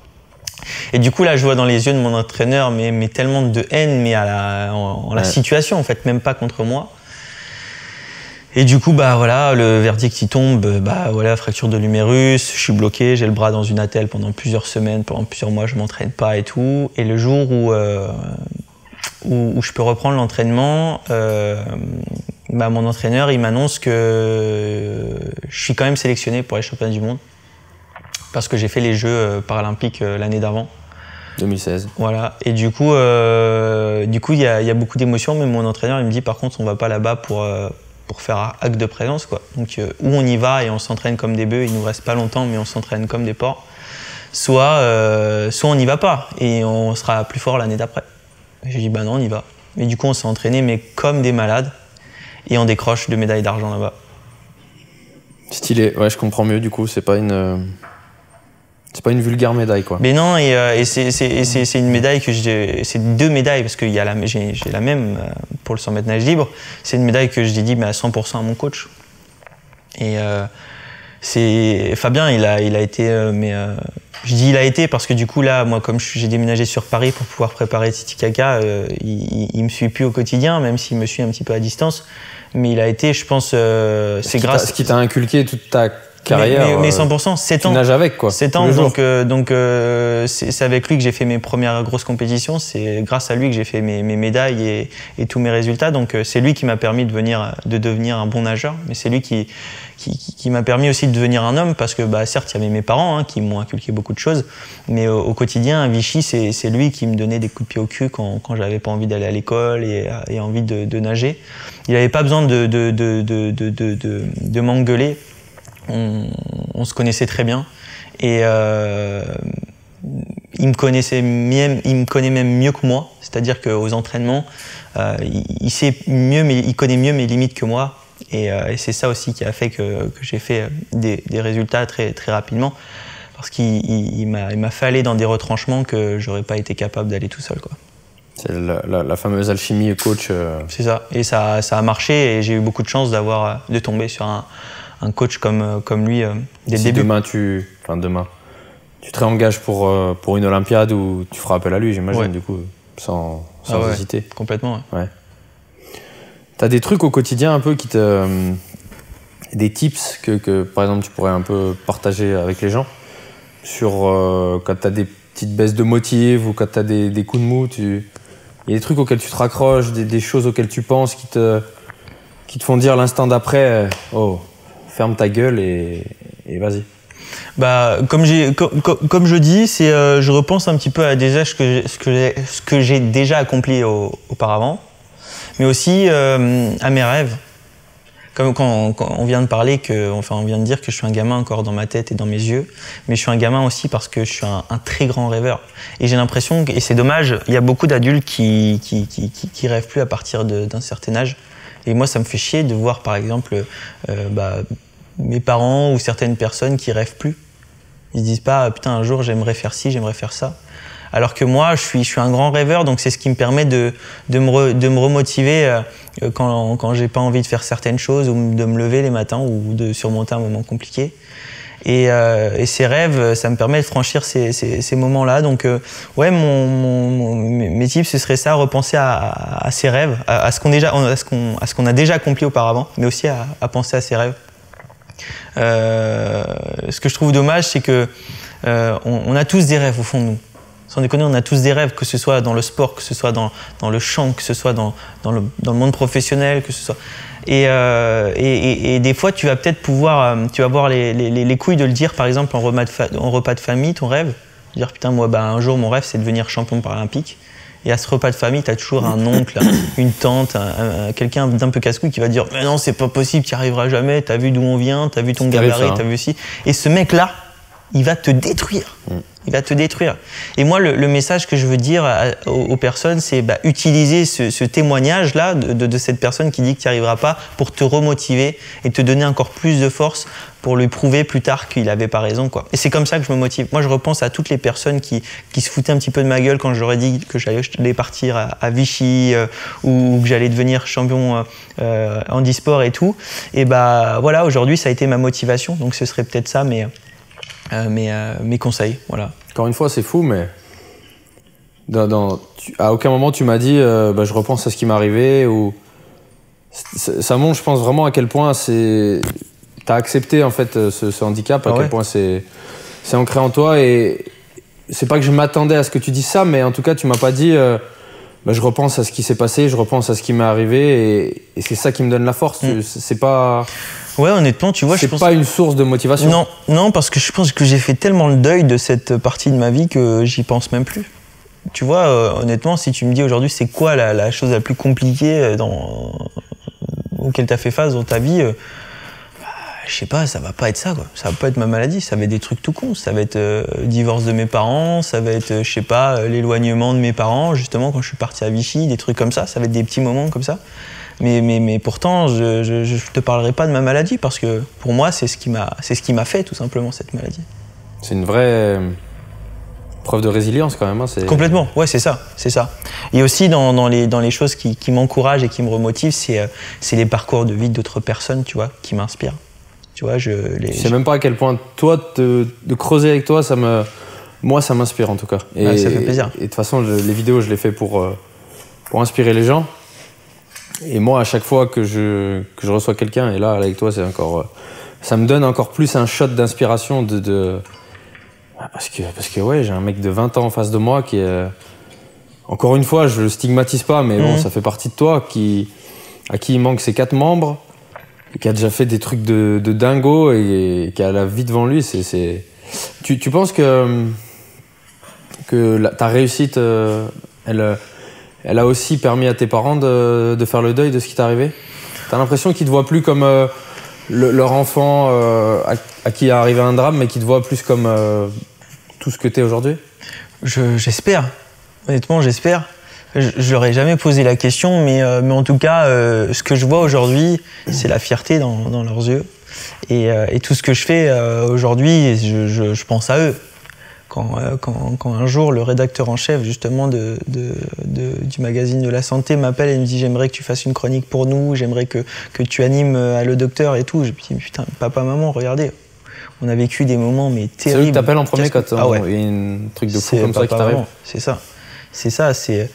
Et du coup, là, je vois dans les yeux de mon entraîneur mais tellement de haine, mais en la situation, en fait, même pas contre moi. Et du coup, bah voilà, le verdict il tombe, bah voilà, fracture de l'humérus, je suis bloqué, j'ai le bras dans une attelle pendant plusieurs semaines, pendant plusieurs mois, je m'entraîne pas et tout. Et le jour où je peux reprendre l'entraînement, bah mon entraîneur il m'annonce que je suis quand même sélectionné pour les championnats du monde parce que j'ai fait les Jeux paralympiques l'année d'avant. 2016. Voilà. Et du coup, il y a beaucoup d'émotions, mais mon entraîneur il me dit par contre on va pas là-bas pour faire acte de présence, quoi. Donc, où on y va et on s'entraîne comme des bœufs, il nous reste pas longtemps, mais on s'entraîne comme des porcs. Soit on n'y va pas et on sera plus fort l'année d'après. J'ai dit, bah non, on y va. Et du coup, on s'est entraîné, mais comme des malades, et on décroche 2 médailles d'argent là-bas. Stylé. Ouais, je comprends mieux, du coup, c'est pas une vulgaire médaille, quoi. Mais non, et c'est une médaille que c'est 2 médailles, parce que j'ai la même pour le 100 mètres nage libre. C'est une médaille que je dédie à 100% à mon coach. Et Fabien, il a été, je dis il a été parce que du coup là, moi comme j'ai déménagé sur Paris pour pouvoir préparer Titicaca, il me suit plus au quotidien, même s'il me suit un petit peu à distance. Mais il a été, je pense, c'est grâce. Ce qui t'a inculqué toute ta carrière. Mais 100%, 7 ans. Tu nages avec, quoi. 7 ans, donc c'est avec lui que j'ai fait mes premières grosses compétitions. C'est grâce à lui que j'ai fait mes médailles et tous mes résultats. Donc c'est lui qui m'a permis de devenir un bon nageur. Mais c'est lui qui m'a permis aussi de devenir un homme parce que certes, il y avait mes parents qui m'ont inculqué beaucoup de choses. Mais au quotidien, à Vichy, c'est lui qui me donnait des coups de pied au cul quand j'avais pas envie d'aller à l'école et envie de nager. Il n'avait pas besoin de m'engueuler. On se connaissait très bien et il me connaît même mieux que moi, c'est-à-dire qu'aux entraînements il sait mieux, mais il connaît mieux mes limites que moi et c'est ça aussi qui a fait que j'ai fait des résultats très, très rapidement parce qu'il m'a fait aller dans des retranchements que j'aurais pas été capable d'aller tout seul, quoi. C'est la fameuse alchimie coach. C'est ça, et ça a marché et j'ai eu beaucoup de chance de tomber sur un un coach comme lui dès le Si début. demain tu te réengages pour une Olympiade où tu feras appel à lui, j'imagine, Ouais. du coup, sans Ouais, hésiter. complètement. Ouais. Ouais. T'as des trucs au quotidien un peu des tips que par exemple tu pourrais un peu partager avec les gens sur quand t'as des petites baisses de motive ou quand t'as des coups de mou, il y a des trucs auxquels tu te raccroches, des choses auxquelles tu penses qui te font dire l'instant d'après oh, ferme ta gueule et vas-y. Bah, comme je dis, c'est je repense un petit peu à déjà ce que j'ai déjà accompli auparavant, mais aussi à mes rêves. Comme quand on vient de parler on vient de dire que je suis un gamin encore dans ma tête et dans mes yeux, mais je suis un gamin aussi parce que je suis un très grand rêveur. Et j'ai l'impression, et c'est dommage, il y a beaucoup d'adultes qui rêvent plus à partir d'un certain âge. Et moi, ça me fait chier de voir, par exemple, mes parents ou certaines personnes qui rêvent plus. Ils se disent pas, putain, un jour, j'aimerais faire ci, j'aimerais faire ça. Alors que moi, je suis un grand rêveur, donc c'est ce qui me permet de me remotiver quand j'ai pas envie de faire certaines choses ou de me lever les matins ou de surmonter un moment compliqué. Et ces rêves, ça me permet de franchir ces moments-là. Donc, ouais, mes tips, ce serait ça, repenser à ces rêves, à ce qu'on a déjà accompli auparavant, mais aussi à penser à ces rêves. Ce que je trouve dommage, c'est que on a tous des rêves au fond de nous. Sans déconner, on a tous des rêves, que ce soit dans le sport, que ce soit dans le chant, que ce soit dans le monde professionnel, que ce soit. Et des fois, tu vas peut-être tu vas avoir les couilles de le dire, par exemple, en repas de famille, ton rêve. Dire, putain, moi, un jour, mon rêve, c'est de devenir champion paralympique. Et à ce repas de famille, tu as toujours un oncle, une tante, quelqu'un d'un peu casse-couille qui va dire, mais non, c'est pas possible, tu n'y arriveras jamais, t'as vu d'où on vient, t'as vu ton gabarit, t'as vu ci. Et ce mec-là, il va te détruire. Il va te détruire. Et moi, le message que je veux dire aux personnes, c'est utiliser ce témoignage-là de cette personne qui dit que tu n'y arriveras pas pour te remotiver et te donner encore plus de force pour lui prouver plus tard qu'il n'avait pas raison, quoi. Et c'est comme ça que je me motive. Moi, je repense à toutes les personnes qui se foutaient un petit peu de ma gueule quand j'aurais dit que j'allais partir à Vichy ou que j'allais devenir champion handisport et tout. Et voilà, aujourd'hui, ça a été ma motivation. Donc, ce serait peut-être ça, mes conseils, voilà. Encore une fois, c'est fou, mais à aucun moment tu m'as dit je repense à ce qui m'est arrivé ou ça montre, je pense vraiment à quel point t'as accepté en fait ce handicap, à quel point c'est ancré en toi et c'est pas que je m'attendais à ce que tu dises ça, mais en tout cas tu m'as pas dit je repense à ce qui s'est passé, je repense à ce qui m'est arrivé et c'est ça qui me donne la force. C'est pas. Ouais, honnêtement, tu vois, je pense. C'est pas une source de motivation. Non, parce que je pense que j'ai fait tellement le deuil de cette partie de ma vie que j'y pense même plus. Tu vois, honnêtement, si tu me dis aujourd'hui c'est quoi la chose la plus compliquée auquel t'as fait face dans ta vie, je sais pas, ça va pas être ça, quoi. Ça va pas être ma maladie, ça va être des trucs tout cons. Ça va être le divorce de mes parents, ça va être, je sais pas, l'éloignement de mes parents, justement, quand je suis parti à Vichy, des trucs comme ça. Ça va être des petits moments comme ça. Mais pourtant, je te parlerai pas de ma maladie parce que pour moi, c'est ce qui m'a fait tout simplement cette maladie. C'est une vraie preuve de résilience quand même. Hein, Complètement, ouais, c'est ça. Et aussi dans les choses qui m'encouragent et qui me remotivent, c'est les parcours de vie d'autres personnes, tu vois, qui m'inspirent. Tu vois, je sais même pas à quel point toi de creuser avec toi, moi ça m'inspire en tout cas. Et ça fait plaisir. Et de toute façon, les vidéos, je les fais pour inspirer les gens. Et moi, à chaque fois que je reçois quelqu'un, et là, avec toi, c'est encore, ça me donne encore plus un shot d'inspiration parce que ouais, j'ai un mec de 20 ans en face de moi qui est, encore une fois, je le stigmatise pas, mais bon, ça fait partie de toi, à qui il manque ses 4 membres, qui a déjà fait des trucs de dingo et qui a la vie devant lui. Tu penses que ta réussite, elle a aussi permis à tes parents de faire le deuil de ce qui t'est arrivé? T'as l'impression qu'ils te voient plus comme leur enfant à qui est arrivé un drame, mais qu'ils te voient plus comme tout ce que t'es aujourd'hui? J'espère. Honnêtement, j'espère. Je leur ai jamais posé la question, mais en tout cas, ce que je vois aujourd'hui, c'est la fierté dans leurs yeux. Et tout ce que je fais aujourd'hui, je pense à eux. quand un jour le rédacteur en chef justement du magazine de la santé m'appelle et me dit j'aimerais que tu fasses une chronique pour nous, j'aimerais que tu animes Le Docteur et tout. Je me dis putain, papa, maman, regardez, on a vécu des moments mais terribles. C'est eux qui t'appellent en premier quand il y a un truc de fou comme ça qui t'arrive. C'est ça. C'est ça, c'est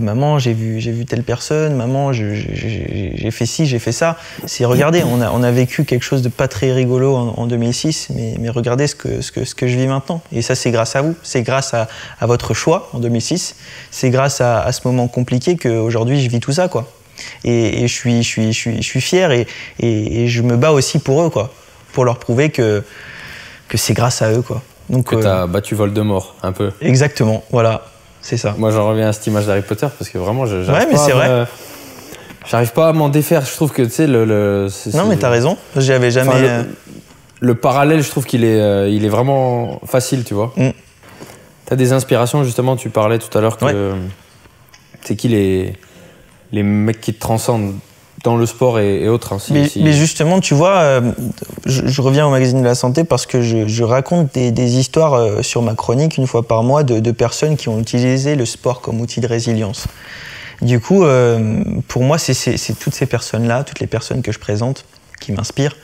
maman, j'ai vu telle personne, maman, j'ai fait ci, j'ai fait ça. C'est regardez, on a vécu quelque chose de pas très rigolo en 2006, mais regardez ce que je vis maintenant. Et ça, c'est grâce à vous, c'est grâce à votre choix en 2006, c'est grâce à ce moment compliqué qu'aujourd'hui je vis tout ça, quoi. Et je suis fier et je me bats aussi pour eux, quoi, pour leur prouver que c'est grâce à eux, quoi. Donc, que t'as battu Voldemort, un peu. Exactement, voilà. C'est ça. Moi, j'en reviens à cette image d'Harry Potter parce que vraiment, j'arrive pas à m'en défaire. Je trouve que, tu sais, non, mais t'as raison. J'y avais jamais... Enfin, le parallèle, je trouve qu'il est, il est vraiment facile, tu vois. T'as des inspirations, justement, tu parlais tout à l'heure que... C'est qui les mecs qui te transcendent dans le sport et autres. Hein, mais justement, tu vois, je reviens au magazine de la santé parce que je raconte des histoires sur ma chronique une fois par mois de personnes qui ont utilisé le sport comme outil de résilience. Du coup, pour moi, c'est toutes ces personnes-là, toutes les personnes que je présente, qui m'inspirent.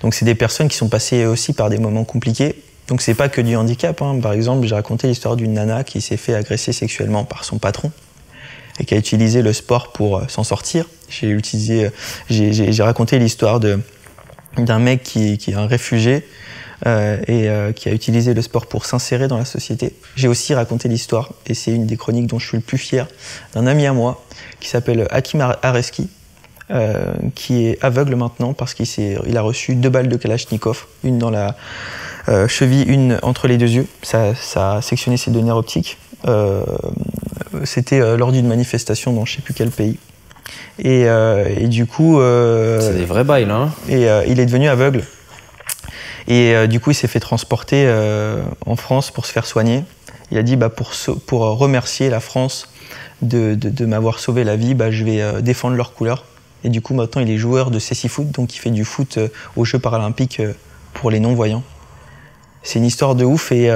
Donc, c'est des personnes qui sont passées aussi par des moments compliqués. Donc, c'est pas que du handicap. Hein. Par exemple, j'ai raconté l'histoire d'une nana qui s'est fait agresser sexuellement par son patron et qui a utilisé le sport pour s'en sortir. J'ai raconté l'histoire d'un mec qui est un réfugié et qui a utilisé le sport pour s'insérer dans la société. J'ai aussi raconté l'histoire, et c'est une des chroniques dont je suis le plus fier, d'un ami à moi qui s'appelle Hakim Areski, qui est aveugle maintenant parce qu'il a reçu 2 balles de Kalachnikov, une dans la cheville, une entre les 2 yeux. Ça a sectionné ses 2 nerfs optiques. C'était lors d'une manifestation dans je ne sais plus quel pays. Et du coup... c'est des vrais bails, là. Hein. Et il est devenu aveugle. Et du coup, il s'est fait transporter en France pour se faire soigner. Il a dit, pour remercier la France de m'avoir sauvé la vie, je vais défendre leurs couleurs. Et du coup, maintenant, il est joueur de cécifoot, donc il fait du foot aux Jeux paralympiques pour les non-voyants. C'est une histoire de ouf et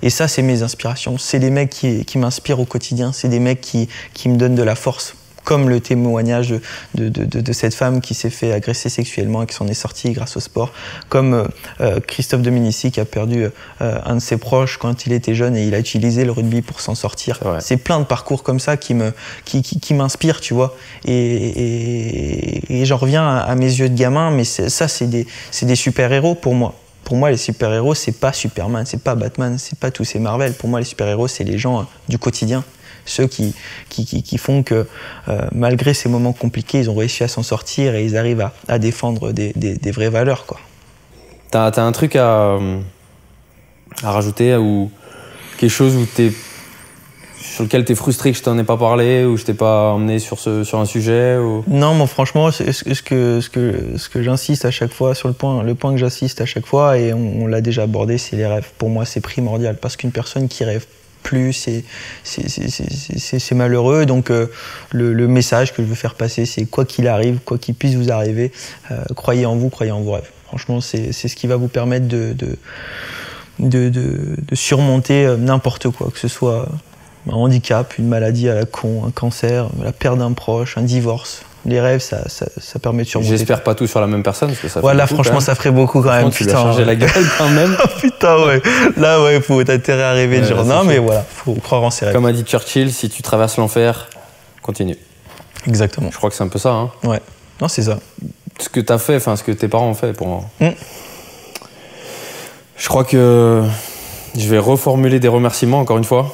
ça, c'est mes inspirations. C'est des mecs qui m'inspirent au quotidien. C'est des mecs qui me donnent de la force. Comme le témoignage de cette femme qui s'est fait agresser sexuellement et qui s'en est sortie grâce au sport. Comme Christophe Dominici qui a perdu un de ses proches quand il était jeune et il a utilisé le rugby pour s'en sortir. C'est plein de parcours comme ça qui m'inspirent, tu vois. Et j'en reviens à mes yeux de gamin, mais ça, c'est des super-héros pour moi. Pour moi, les super-héros, c'est pas Superman, c'est pas Batman, c'est pas tous ces Marvel. Pour moi, les super-héros, c'est les gens du quotidien. Ceux qui font que, malgré ces moments compliqués, ils ont réussi à s'en sortir et ils arrivent à défendre des vraies valeurs, quoi. T'as un truc à rajouter ou quelque chose sur lequel t'es frustré que je t'en ai pas parlé ou je t'ai pas emmené sur un sujet ou... Non, moi franchement, ce que j'insiste à chaque fois, sur le point que j'insiste à chaque fois, et on l'a déjà abordé, c'est les rêves. Pour moi, c'est primordial parce qu'une personne qui rêve plus, c'est malheureux. Donc le message que je veux faire passer, c'est quoi qu'il arrive, quoi qu'il puisse vous arriver, croyez en vous, croyez en vos rêves. Franchement, c'est ce qui va vous permettre de surmonter n'importe quoi, que ce soit un handicap, une maladie à la con, un cancer, la perte d'un proche, un divorce. Les rêves, ça permet de surmonter. J'espère pas tout sur la même personne, parce que ça fait là, beaucoup, franchement, ça ferait beaucoup quand même. Tu lui as changé la gueule quand même. Putain, ouais. Là, ouais, faut intérêt à rêver de genre. Non, mais voilà, faut croire en ses rêves. Comme a dit Churchill, si tu traverses l'enfer, continue. Exactement. Je crois que c'est un peu ça. Hein. Ouais. Non, c'est ça. Ce que t'as fait, enfin, ce que tes parents ont fait pour moi. Je crois que je vais reformuler des remerciements encore une fois.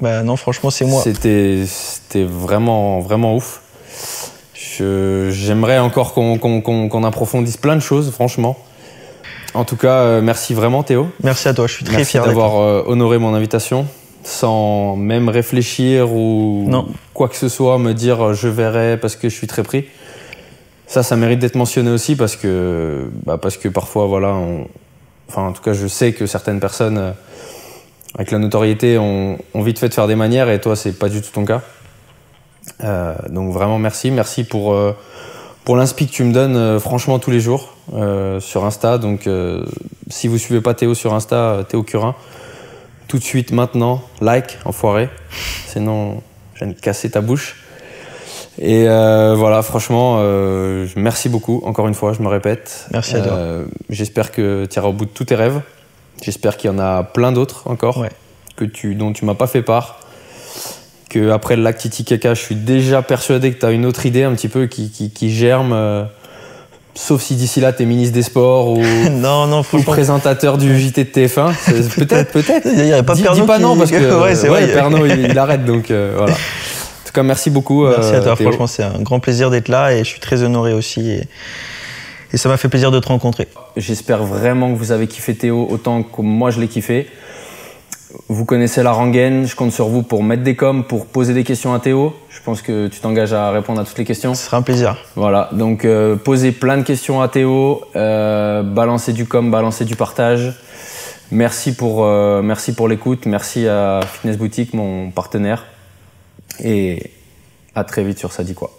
Non, franchement, c'est moi. C'était vraiment, vraiment ouf. J'aimerais encore qu'on approfondisse plein de choses, franchement. En tout cas, merci vraiment Théo. Merci à toi, je suis très fier d'avoir honoré mon invitation sans même réfléchir ou quoi que ce soit, me dire je verrai parce que je suis très pris. Ça mérite d'être mentionné aussi parce que parfois, voilà, en tout cas, je sais que certaines personnes avec la notoriété ont vite fait de faire des manières et toi, c'est pas du tout ton cas. Donc vraiment merci pour l'inspi que tu me donnes franchement tous les jours sur Insta. Donc si vous suivez pas Théo sur Insta, Théo Curin, tout de suite, maintenant, like, enfoiré. Sinon, je viens de casser ta bouche. Et voilà, franchement, merci beaucoup. Encore une fois, je me répète. Merci à toi. J'espère que tu iras au bout de tous tes rêves. J'espère qu'il y en a plein d'autres encore Ouais. dont tu m'as pas fait part. Que après le lac Titicaca, je suis déjà persuadé que tu as une autre idée un petit peu qui germe. Sauf si d'ici là, tu es ministre des Sports ou, Non, ou franchement. présentateur du JT de TF1. Peut-être. Il n'y avait pas Dis Pernod pas qui- non parce que Ouais, c'est vrai. Pernod, il arrête. Donc voilà. En tout cas, merci beaucoup. Merci à toi. Théo. Franchement, c'est un grand plaisir d'être là et je suis très honoré aussi. Et ça m'a fait plaisir de te rencontrer. J'espère vraiment que vous avez kiffé Théo autant que moi je l'ai kiffé. Vous connaissez la rengaine, je compte sur vous pour mettre des coms, pour poser des questions à Théo. Je pense que tu t'engages à répondre à toutes les questions. Ce sera un plaisir. Voilà, donc posez plein de questions à Théo, balancez du com, balancez du partage. Merci pour l'écoute, merci à Fitness Boutique, mon partenaire. Et à très vite sur Ça dit quoi.